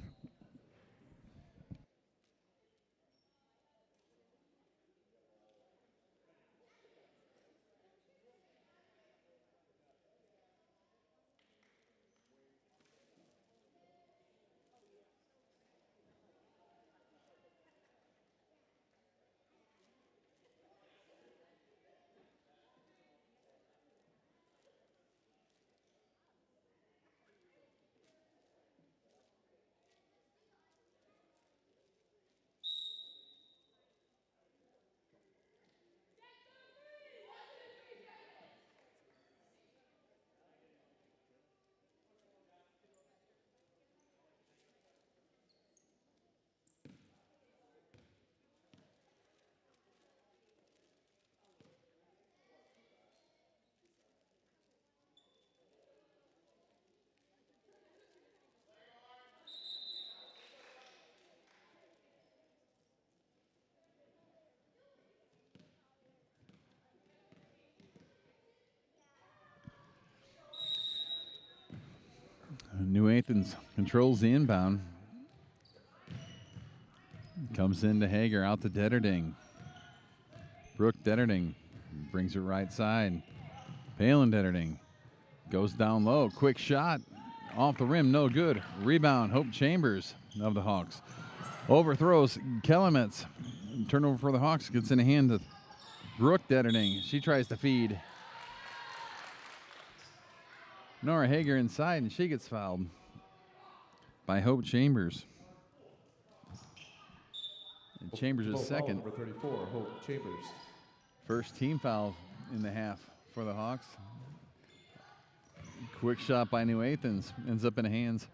New Athens controls the inbound. Comes into Hager, out to Detterding. Brooke Detterding brings it right side. Palin Detterding goes down low. Quick shot off the rim, no good. Rebound, Hope Chambers of the Hawks. Overthrows Kelemets. Turnover for the Hawks. Gets in the hand of Brooke Detterding. She tries to feed Nora Hager inside, and she gets fouled by Hope Chambers. And Chambers is second. Number 34, Hope Chambers. First team foul in the half for the Hawks. Quick shot by New Athens. Ends up in the hands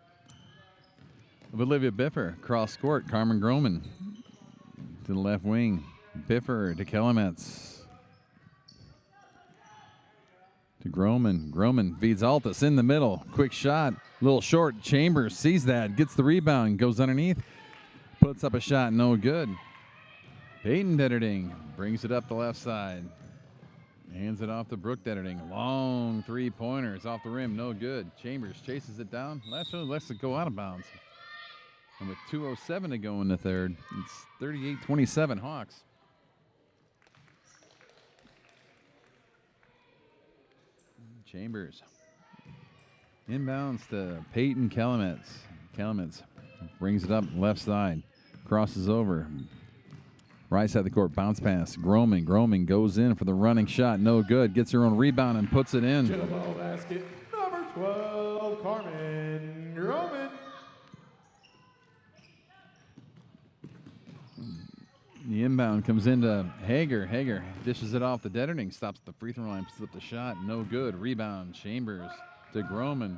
of Olivia Biffer. Cross court, Carmen Groman to the left wing. Biffer to Kelemets. To Groman. Groman feeds Altus in the middle. Quick shot. Little short. Chambers sees that. Gets the rebound. Goes underneath. Puts up a shot. No good. Peyton Detterding brings it up the left side. Hands it off to Brooke Detterding. Long three-pointers off the rim. No good. Chambers chases it down. Lets it go out of bounds. And with 2:07 to go in the third, it's 38-27 Hawks. Chambers inbounds to Peyton Kelemets. Kelemets brings it up left side. Crosses over. Right side of the court. Bounce pass. Groman. Groman goes in for the running shot. No good. Gets her own rebound and puts it in. Gibault basket. Number 12, Carmen Groman. The inbound comes into Hager. Hager dishes it off to Detterding. Stops at the free throw line. Puts up the shot. No good. Rebound. Chambers to Groman.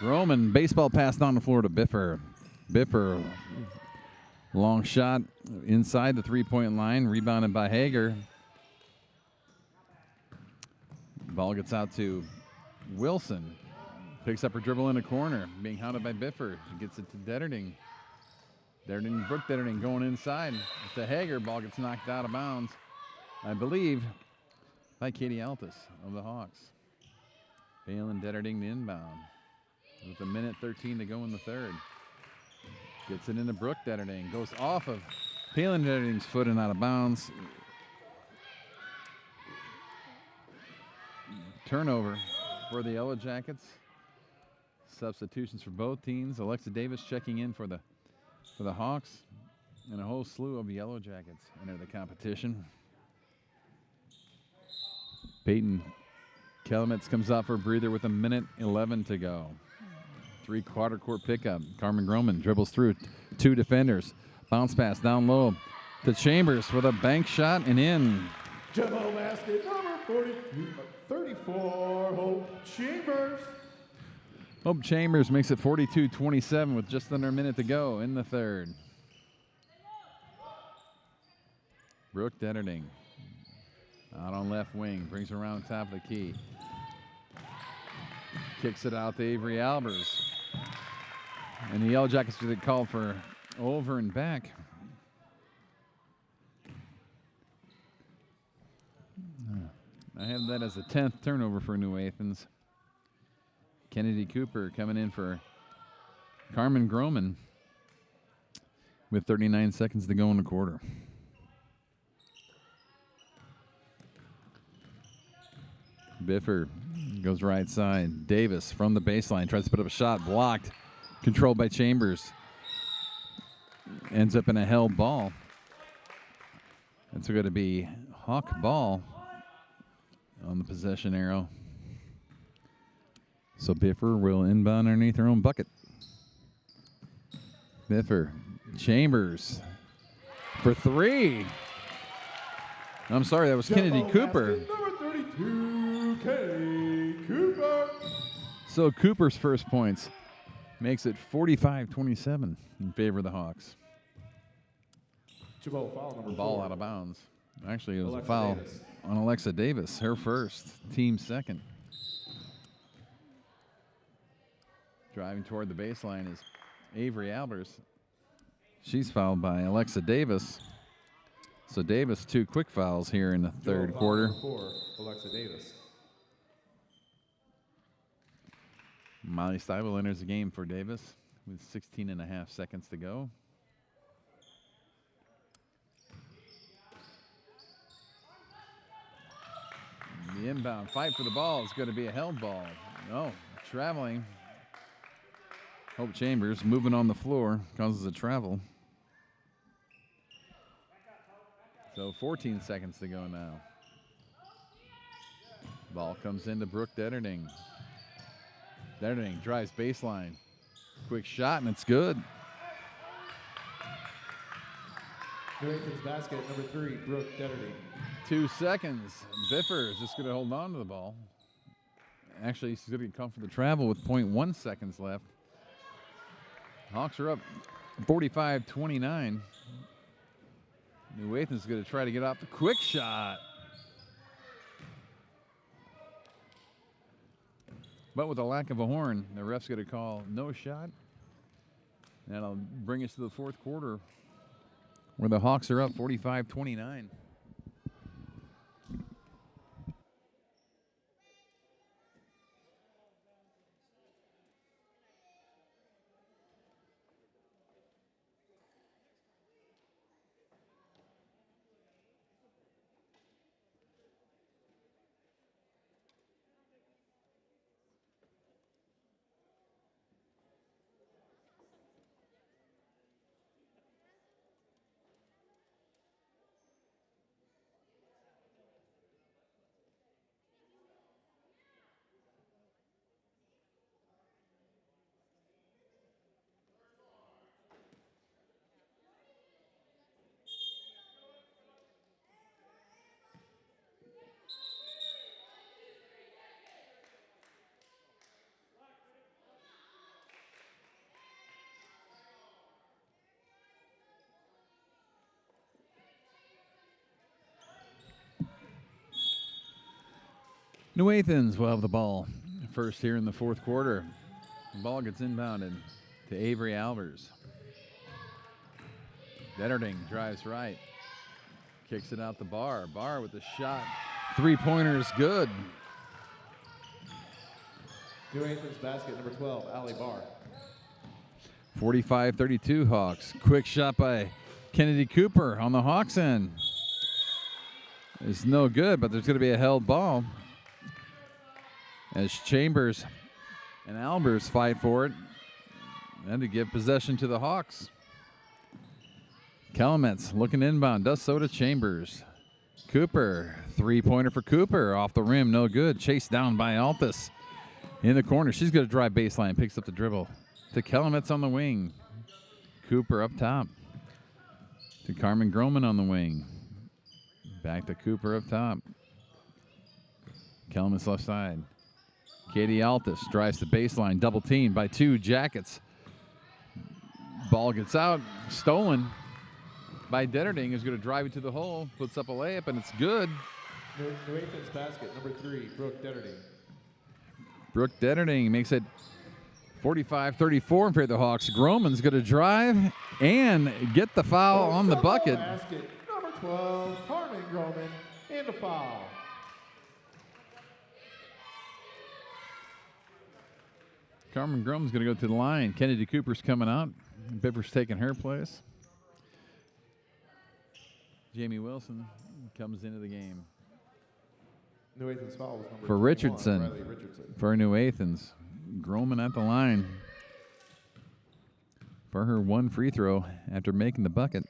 Groman. Baseball pass down the floor to Biffer. Biffer. Long shot inside the three-point line. Rebounded by Hager. Ball gets out to Wilson. Picks up her dribble in the corner. Being hounded by Biffer. She gets it to Detterding. Detterding, Brooke Detterding going inside. It's a Hager. Ball gets knocked out of bounds, I believe, by Katie Altus of the Hawks. Palin Detterding the inbound. With 1:13 to go in the third. Gets it into Brooke Detterding. Goes off of Palin Detterding's foot and out of bounds. Turnover for the Yellow Jackets. Substitutions for both teams. Alexa Davis checking in for the Hawks, and a whole slew of Yellow Jackets enter the competition. Peyton Kelemets comes out for a breather with 1:11 to go. Three-quarter court pickup. Carmen Groman dribbles through two defenders. Bounce pass down low to Chambers for the bank shot and in. Gibault basket number 34, Hope Chambers. Hope Chambers makes it 42-27 with just under a minute to go in the third. Brooke Detterding out on left wing, brings her around the top of the key. Kicks it out to Avery Albers. And the Yellow Jackets get called for over and back. I have that as the 10th turnover for New Athens. Kennedy Cooper coming in for Carmen Groman with 39 seconds to go in the quarter. Biffer goes right side. Davis from the baseline tries to put up a shot, blocked, controlled by Chambers. Ends up in a held ball. It's going to be Hawk ball on the possession arrow. So Biffer will inbound underneath her own bucket. Biffer, Chambers for three. I'm sorry, that was Kennedy Cooper. Number 32, Kennedy Cooper. So Cooper's first points makes it 45-27 in favor of the Hawks. Gibault foul number Ball 4. out of bounds. Actually, it was Alexa a foul Davis. on Alexa Davis, her first, team second. Driving toward the baseline is Avery Albers. She's fouled by Alexa Davis. So Davis, 2 quick fouls here in the third Gibault foul quarter. number 4, Alexa Davis. Molly Steibel enters the game for Davis with 16 and a half seconds to go. The inbound fight for the ball is going to be a held ball. No, traveling. Hope Chambers moving on the floor causes a travel. So 14 seconds to go now. Ball comes into Brooke Detterding. Detterding drives baseline. Quick shot, and it's good. New Athens basket number 3, Brooke Detterding. 2 seconds. Biffer is just going to hold on to the ball. Actually, he's going to come for the travel with 0.1 seconds left. Hawks are up 45-29. New Athens is going to try to get off the quick shot. But with a lack of a horn, the ref's going to call no shot. That'll bring us to the fourth quarter where the Hawks are up 45-29. New Athens will have the ball first here in the fourth quarter. The ball gets inbounded to Avery Albers. Detterding drives right. Kicks it out the bar. Bar with the shot. Three-pointer is good. New Athens basket number 12, Allie Barr. 45-32 Hawks. Quick shot by Kennedy Cooper on the Hawks end. It's no good, but there's going to be a held ball as Chambers and Albers fight for it and to give possession to the Hawks. Calumet's looking inbound, does so to Chambers. Cooper, three-pointer for Cooper, off the rim, no good. Chased down by Altus in the corner. She's going to drive baseline, picks up the dribble. To Calumet's on the wing. Cooper up top. To Carmen Groman on the wing. Back to Cooper up top. Calumet's left side. Katie Altus drives the baseline, double teamed by 2 Jackets. Ball gets out, stolen by Detterding, who's going to drive it to the hole, puts up a layup, and it's good. New Athens basket number 3, Brooke Detterding. Brooke Detterding makes it 45-34 in favor of the Hawks. Groman's going to drive and get the foul on the bucket. Basket, number 12, Carmen Groman, and a foul. Carmen Groman's going to go to the line. Kennedy Cooper's coming out. Biffer's taking her place. Jamie Wilson comes into the game. New Athens foul was number For 21, Richardson. Riley Richardson. For New Athens. Groman at the line for her one free throw after making the bucket.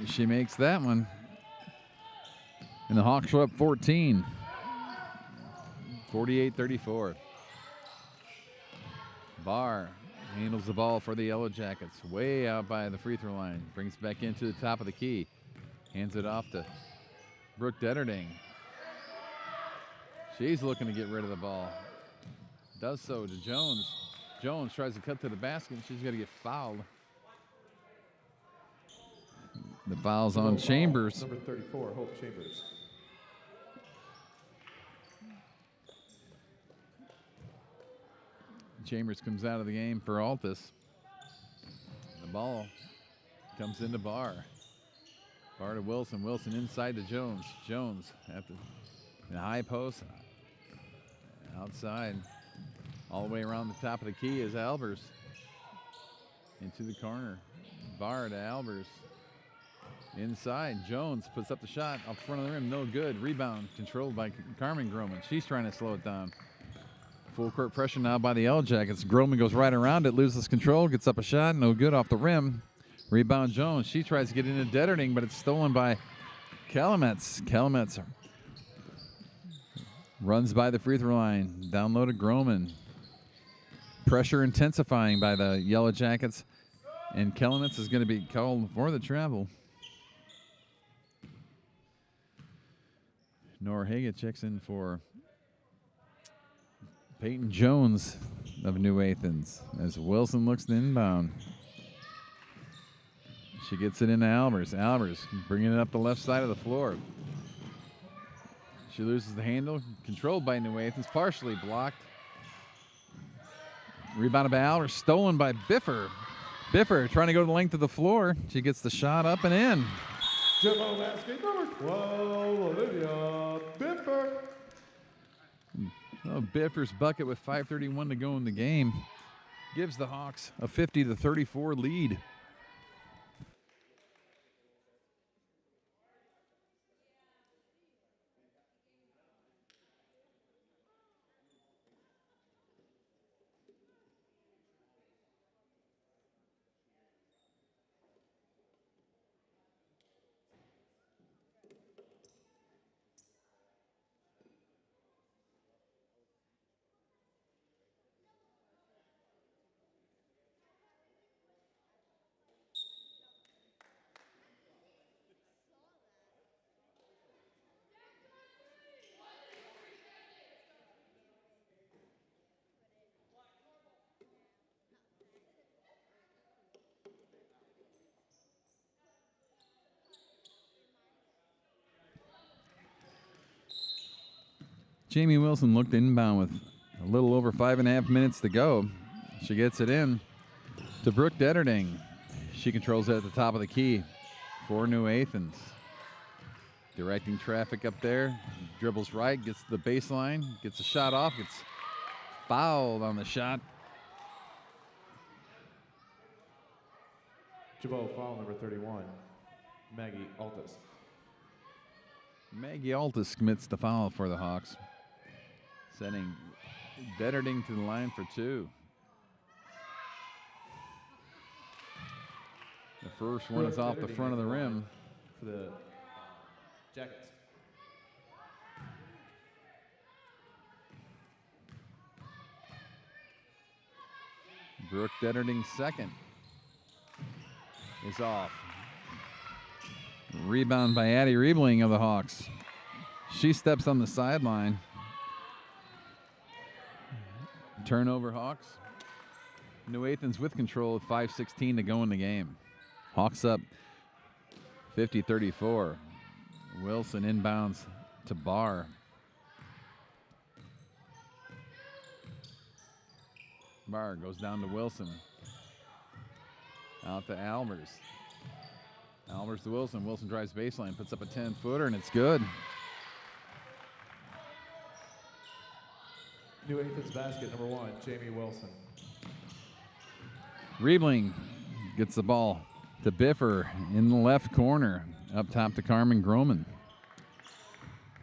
She makes that one. And the Hawks show up 14. 48-34. Barr handles the ball for the Yellow Jackets. Way out by the free throw line. Brings it back into the top of the key. Hands it off to Brooke Detterding. She's looking to get rid of the ball. Does so to Jones. Jones tries to cut to the basket, and she's going to get fouled. The foul's on Chambers. Number 34, Hope Chambers. Chambers comes out of the game for Altus. The ball comes into Barr. Barr to Wilson. Wilson inside to Jones. Jones at the high post. Outside. All the way around the top of the key is Albers. Into the corner. Barr to Albers. Inside. Jones puts up the shot off front of the rim. No good. Rebound controlled by Carmen Groman. She's trying to slow it down. Full court pressure now by the Yellow Jackets. Groman goes right around it, loses control, gets up a shot, no good off the rim. Rebound Jones. She tries to get into Detterding, but it's stolen by Kalametz. Kalametz runs by the free throw line. Down low to Groman. Pressure intensifying by the Yellow Jackets. And Kalametz is going to be called for the travel. Nora Haga checks in for Peyton Jones of New Athens as Wilson looks to inbound. She gets it into Albers. Albers bringing it up the left side of the floor. She loses the handle. Controlled by New Athens. Partially blocked. Rebounded by Albers. Stolen by Biffer. Biffer trying to go the length of the floor. She gets the shot up and in. Gibault basket, number 12, Olivia Biffer. Oh, Biffer's bucket with 5:31 to go in the game gives the Hawks a 50-34 lead. Jamie Wilson looked inbound with a little over 5.5 minutes to go. She gets it in to Brooke Detterding. She controls it at the top of the key for New Athens. Directing traffic up there. Dribbles right, gets to the baseline, gets a shot off, gets fouled on the shot. Gibault foul number 31, Maggie Altus. Maggie Altus commits the foul for the Hawks. Sending Detterding to the line for two. The first one is off the front of the rim. For the Jackets. Brooke Detterding's second is off. Rebound by Addie Riebling of the Hawks. She steps on the sideline. Turnover Hawks. New Athens with control with 5:16 to go in the game. Hawks up 50-34. Wilson inbounds to Barr. Barr goes down to Wilson. Out to Albers. Albers to Wilson. Wilson drives baseline, puts up a 10-footer, and it's good. New Athens basket, number 1, Jamie Wilson. Riebling gets the ball to Biffer in the left corner. Up top to Carmen Groman.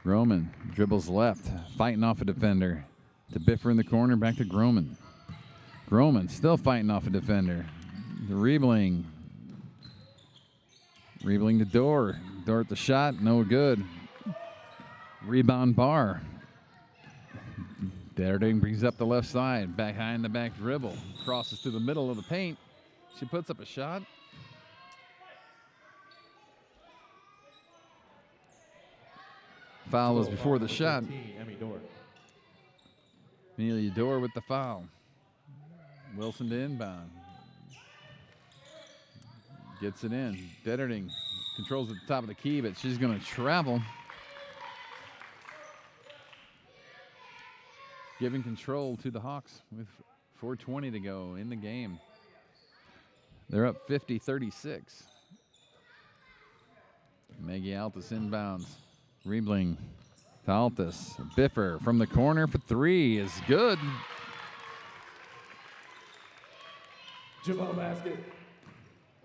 Groman dribbles left, fighting off a defender. To Biffer in the corner, back to Groman. Groman still fighting off a defender. To Riebling. Riebling to Dorr. Dorr at the shot, no good. Rebound Barr. Derding brings up the left side, behind the back dribble. Crosses to the middle of the paint. She puts up a shot. Foul was before the shot. 15, Emmy Dorr. Amelia Dorr with the foul. Wilson to inbound. Gets it in. Detterding controls at the top of the key, but she's going to travel. Giving control to the Hawks with 4:20 to go in the game. They're up 50-36. Maggie Altus inbounds. Riebling to Altus. Biffer from the corner for 3 is good. Gibault basket,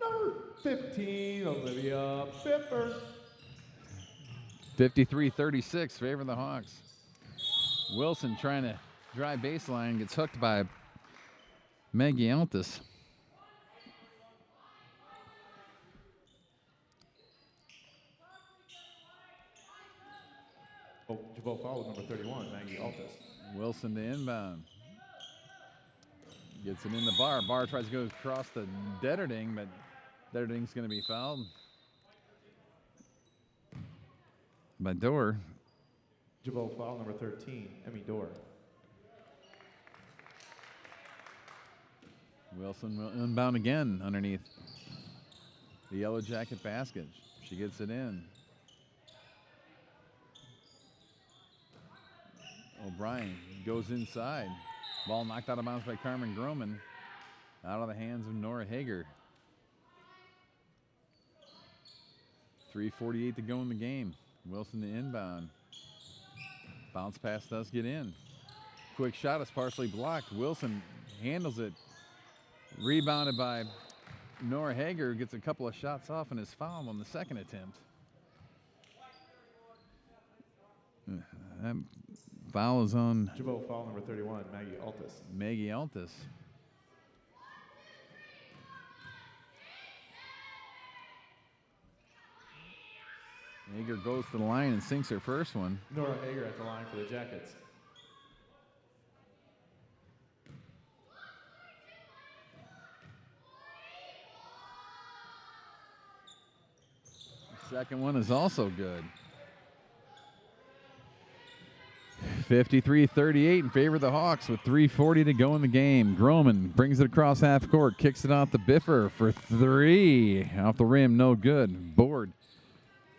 number 15, Olivia Biffer. 53-36, favor the Hawks. Wilson trying to drive baseline, gets hooked by Maggie Altus. Oh, Gibault foul with number 31, Maggie Altus. Wilson to inbound. Gets it in the Barr. Barr tries to go across the Detterding, but Detterding's going to be fouled by Dorr. Gibault foul number 13, Emmy Dorr. Wilson will inbound again underneath the Yellow Jacket basket. She gets it in. O'Brien goes inside. Ball knocked out of bounds by Carmen Groman. Out of the hands of Nora Hager. 3:48 to go in the game. Wilson to inbound. Bounce pass does get in. Quick shot is partially blocked. Wilson handles it. Rebounded by Nora Hager. Gets a couple of shots off and is fouled on the second attempt. That foul is on Gibault foul number 31, Maggie Altus. Maggie Altus. Hager goes to the line and sinks her first one. Nora Hager at the line for the Jackets. The second one is also good. 53-38 in favor of the Hawks with 3:40 to go in the game. Groman brings it across half court, kicks it out to Biffer for 3. Off the rim, no good. Board.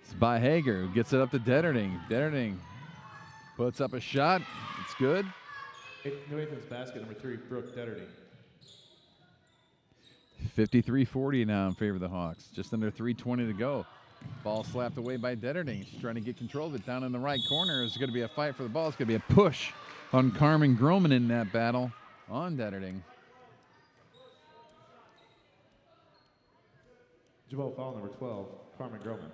It's by Hager, who gets it up to Detterding. Detterding puts up a shot. It's good. New Athens basket number 3, Brooke Detterding. 53-40 now in favor of the Hawks. Just under 3:20 to go. Ball slapped away by Detterding. She's trying to get control of it down in the right corner. It's going to be a fight for the ball. It's going to be a push on Carmen Groman in that battle on Detterding. Gibault foul number 12, Carmen Groman.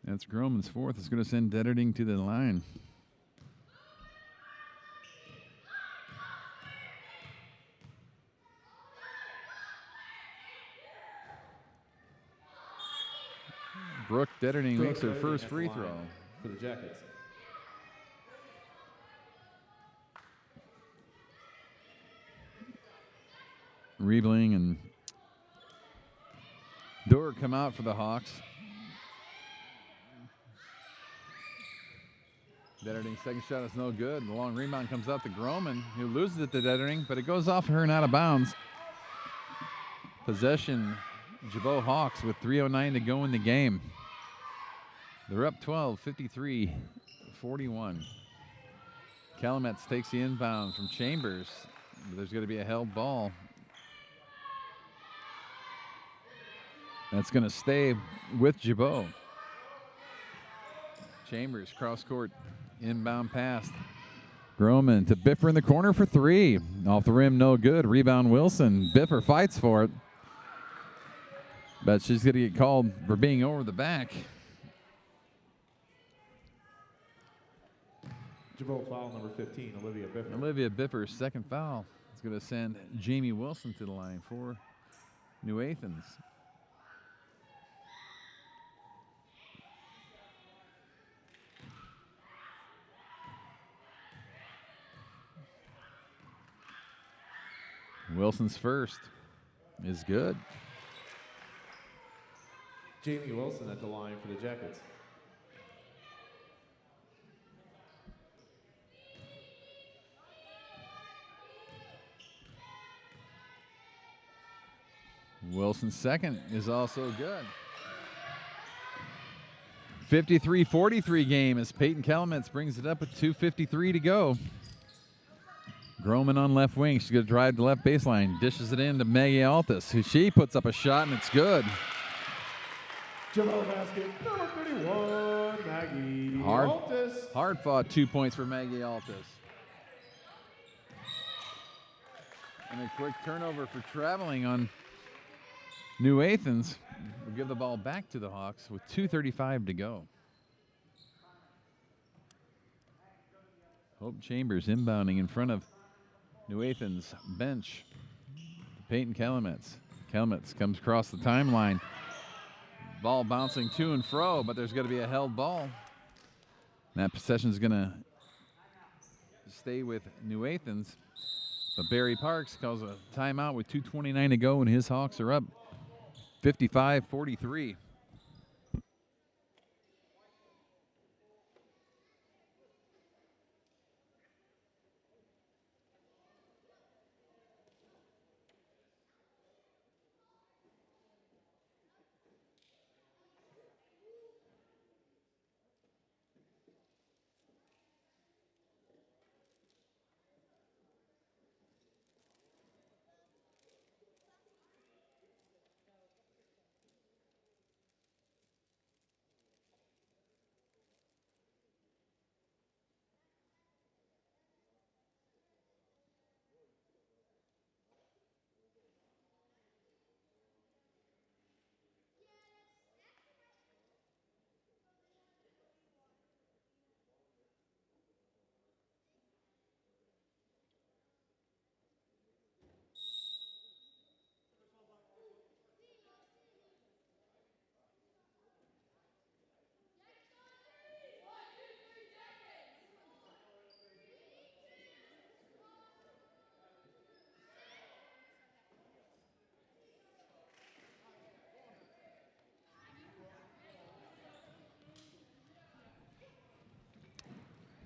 That's Groman's fourth. It's going to send Detterding to the line. Brooke Detterding makes her first free throw. For the Jackets. Riebling and Dorr come out for the Hawks. Detterding's second shot is no good. The long rebound comes out to Groman, who loses it to Detterding, but it goes off her and out of bounds. Possession, Gibault Hawks with 3:09 to go in the game. They're up 12, 53-41. Calumet's takes the inbound from Chambers. There's going to be a held ball. That's going to stay with Gibault. Chambers, cross-court, inbound pass. Groman to Biffer in the corner for three. Off the rim, no good. Rebound Wilson. Biffer fights for it. But she's going to get called for being over the back. Gibault foul number 15, Olivia Biffer. Olivia Biffer's second foul is going to send Jamie Wilson to the line for New Athens. Wilson's first is good. Jamie Wilson at the line for the Jackets. Wilson's second is also good. 53-43 game as Peyton Calumet brings it up with 2:53 to go. Groman on left wing. She's going to drive the left baseline. Dishes it in to Maggie Altus, who she puts up a shot, and it's good. Gibault basket, number 31, Maggie Altus. Hard fought 2 points for Maggie Altus. And a quick turnover for traveling on New Athens. We'll give the ball back to the Hawks with 2:35 to go. Hope Chambers inbounding in front of New Athens bench. Peyton Calumet. Calumet comes across the timeline. Ball bouncing to and fro, but there's going to be a held ball. And that possession is going to stay with New Athens. But Barry Parks calls a timeout with 2:29 to go, and his Hawks are up 55-43.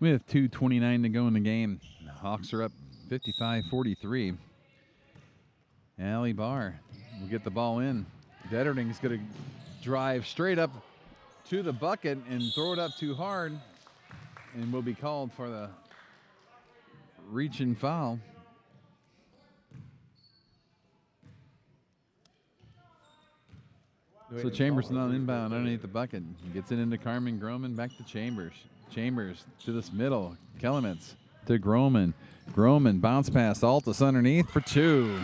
With 2:29 to go in the game, the Hawks are up 55-43. Allie Barr will get the ball in. Detterting's going to drive straight up to the bucket and throw it up too hard, and will be called for the reach and foul. So Chambers on inbound underneath the bucket. He gets it into Carmen Groman, back to Chambers. Chambers to this middle. Calumet to Groman. Groman bounce pass. Altus underneath for two.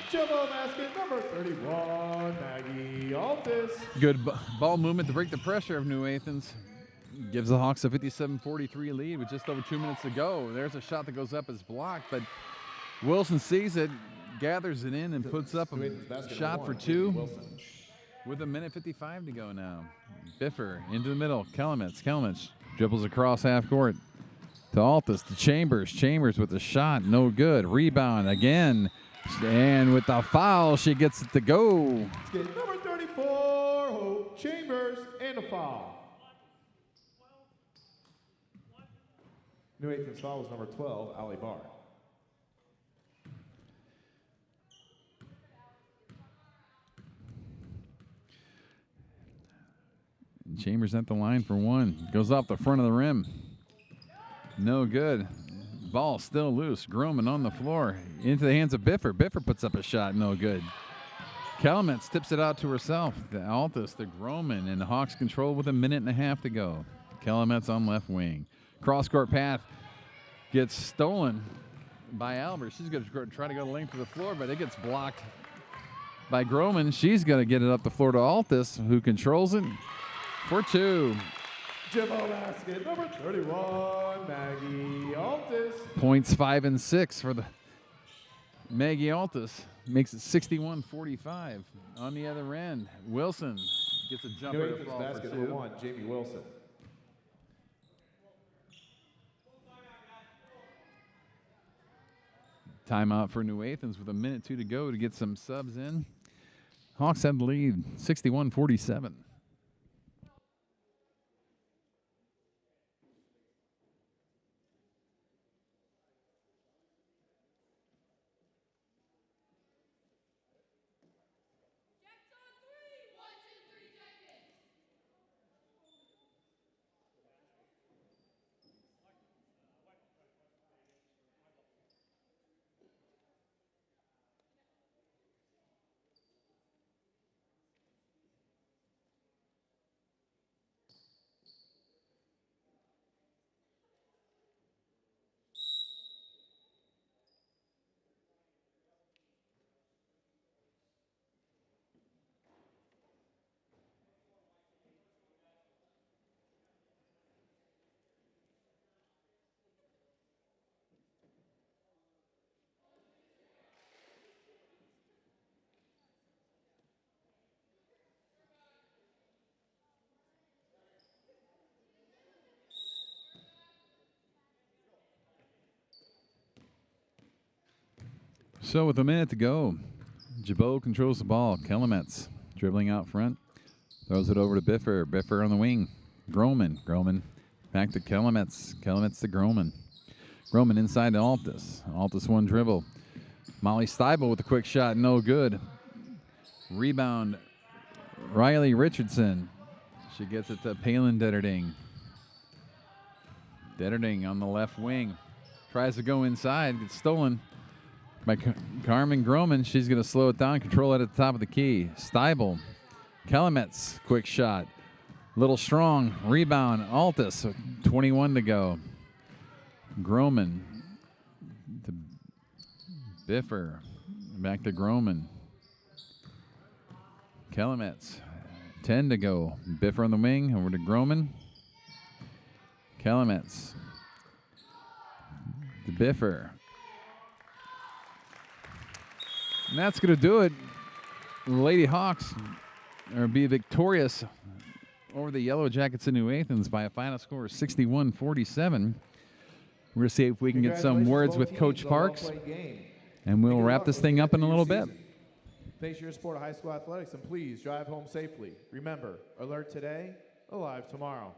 Gibault basket, number 31, Maggie Altus. Good ball movement to break the pressure of New Athens. Gives the Hawks a 57-43 lead with just over 2 minutes to go. There's a shot that goes up as blocked, but Wilson sees it, gathers it in, and puts up a shot for two. With 1:55 to go now. Biffer into the middle. Calumet dribbles across half court to Altus to Chambers. Chambers with the shot, no good. Rebound again, and with the foul, she gets it to go. Number 34, Hope Chambers, and a foul. New Athens foul was number 12, Allie Barr. Chambers at the line for one. Goes off the front of the rim. No good. Ball still loose. Groman on the floor. Into the hands of Biffer. Biffer puts up a shot. No good. Calumet tips it out to herself. The Altus, the Groman, and the Hawks control with 1.5 minutes to go. Calumet's on left wing. Cross-court path gets stolen by Albert. She's going to try to go the length of the floor, but it gets blocked by Groman. She's going to get it up the floor to Altus, who controls it for 2. Gibault basket, number 31, Maggie Altus. Points 5 and 6 for the Maggie Altus. Makes it 61-45. On the other end, Wilson gets a jumper to fall basket for 2. number 1, Jamie Wilson. Timeout for New Athens with 1.2 minutes to go to get some subs in. Hawks have the lead, 61-47. So with 1 minute to go, Gibault controls the ball. Kelemets dribbling out front. Throws it over to Biffer. Biffer on the wing. Groman. Groman back to Kelemets. Kelemets to Groman. Groman inside to Altus. Altus one dribble. Molly Steibel with a quick shot. No good. Rebound. Riley Richardson. She gets it to Palin Detterding. Detterding on the left wing. Tries to go inside. Gets stolen by Carmen Groman. She's going to slow it down, control it at the top of the key. Steibel, Kelemets, quick shot. Little strong, rebound, Altus, 21 to go. Groman to Biffer, back to Groman. Kelemets, 10 to go. Biffer on the wing, over to Groman. Kelemets to Biffer. And that's going to do it. The Lady Hawks are be victorious over the Yellow Jackets in New Athens by a final score of 61-47. We're going to see if we can get some words with Coach Parks, and we'll wrap this thing up in a little bit. Thanks for your support of high school athletics, and please drive home safely. Remember, alert today, alive tomorrow.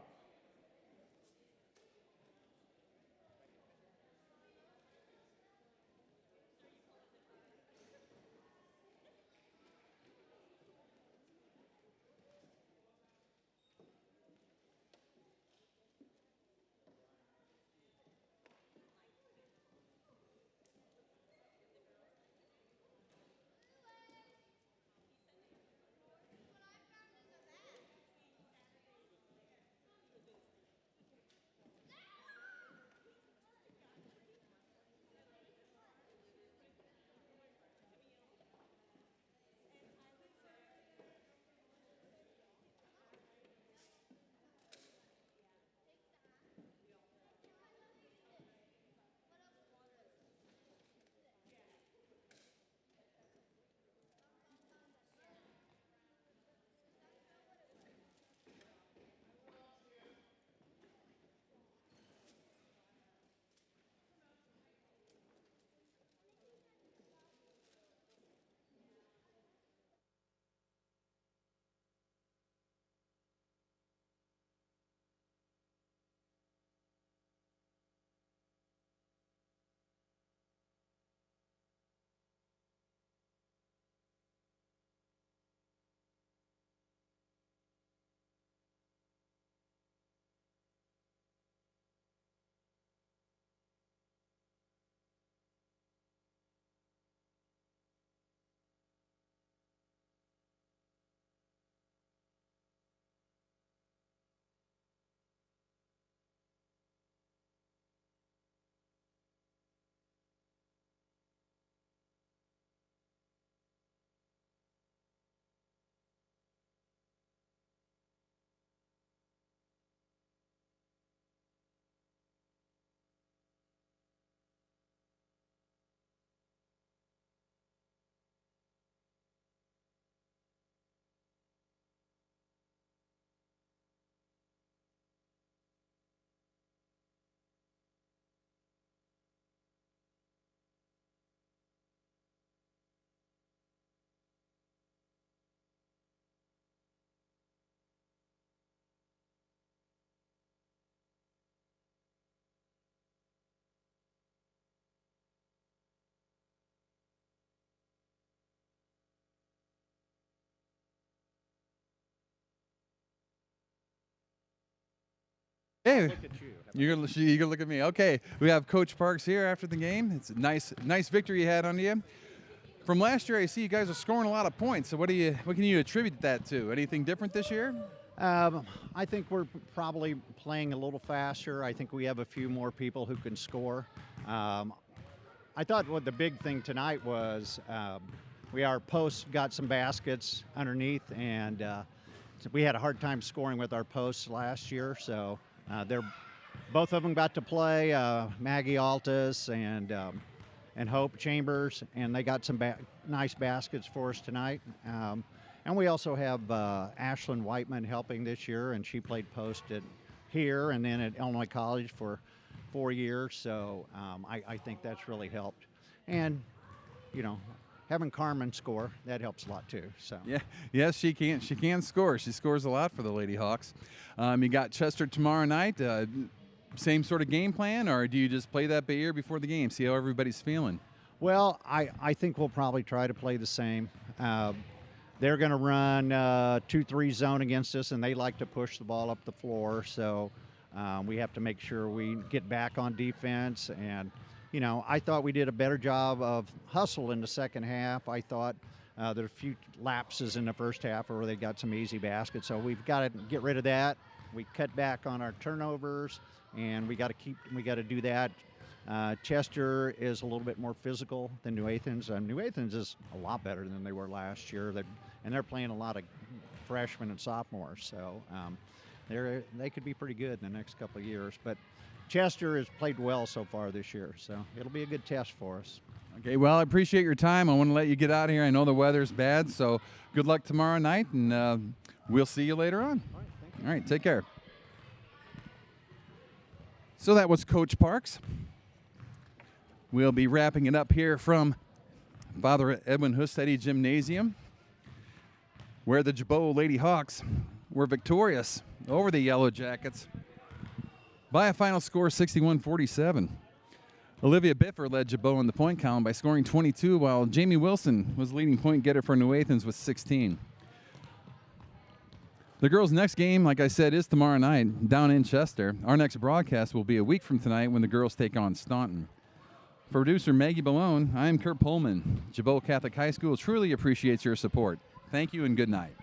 Hey, Look at you. you're gonna look at me. Okay, we have Coach Parks here after the game. It's a nice victory you had on you. From last year, I see you guys are scoring a lot of points. So what can you attribute that to? Anything different this year? I think we're probably playing a little faster. I think we have a few more people who can score. I thought what the big thing tonight was our posts got some baskets underneath, and we had a hard time scoring with our posts last year. So both of them got to play, Maggie Altus and Hope Chambers, and they got some nice baskets for us tonight. And we also have Ashlyn Whiteman helping this year, and she played post here and then at Illinois College for 4 years. So I think that's really helped. And, having Carmen score, that helps a lot too. So Yeah, yes, she can score. She scores a lot for the Lady Hawks. You got Chester tomorrow night. Same sort of game plan, or do you just play that beer before the game, see how everybody's feeling? Well, I think we'll probably try to play the same. They're going to run 2-3 zone against us, and they like to push the ball up the floor. So we have to make sure we get back on defense. And, I thought we did a better job of hustle in the second half. I thought there were a few lapses in the first half where they got some easy baskets. So we've got to get rid of that. We cut back on our turnovers, and we got to do that. Chester is a little bit more physical than New Athens. New Athens is a lot better than they were last year, and they're playing a lot of freshmen and sophomores, so they could be pretty good in the next couple of years. But Chester has played well so far this year, so it'll be a good test for us. Okay, well, I appreciate your time. I want to let you get out of here. I know the weather's bad, so good luck tomorrow night, and we'll see you later on. All right, thank you. All right, take care. So that was Coach Parks. We'll be wrapping it up here from Father Edwin Hustedde Gymnasium, where the Gibault Lady Hawks were victorious over the Yellow Jackets by a final score 61-47. Olivia Biffer led Gibault in the point column by scoring 22, while Jamie Wilson was leading point getter for New Athens with 16. The girls' next game, like I said, is tomorrow night down in Chester. Our next broadcast will be a week from tonight when the girls take on Staunton. For producer Maggie Ballone, I am Kurt Pullman. Gibault Catholic High School truly appreciates your support. Thank you and good night.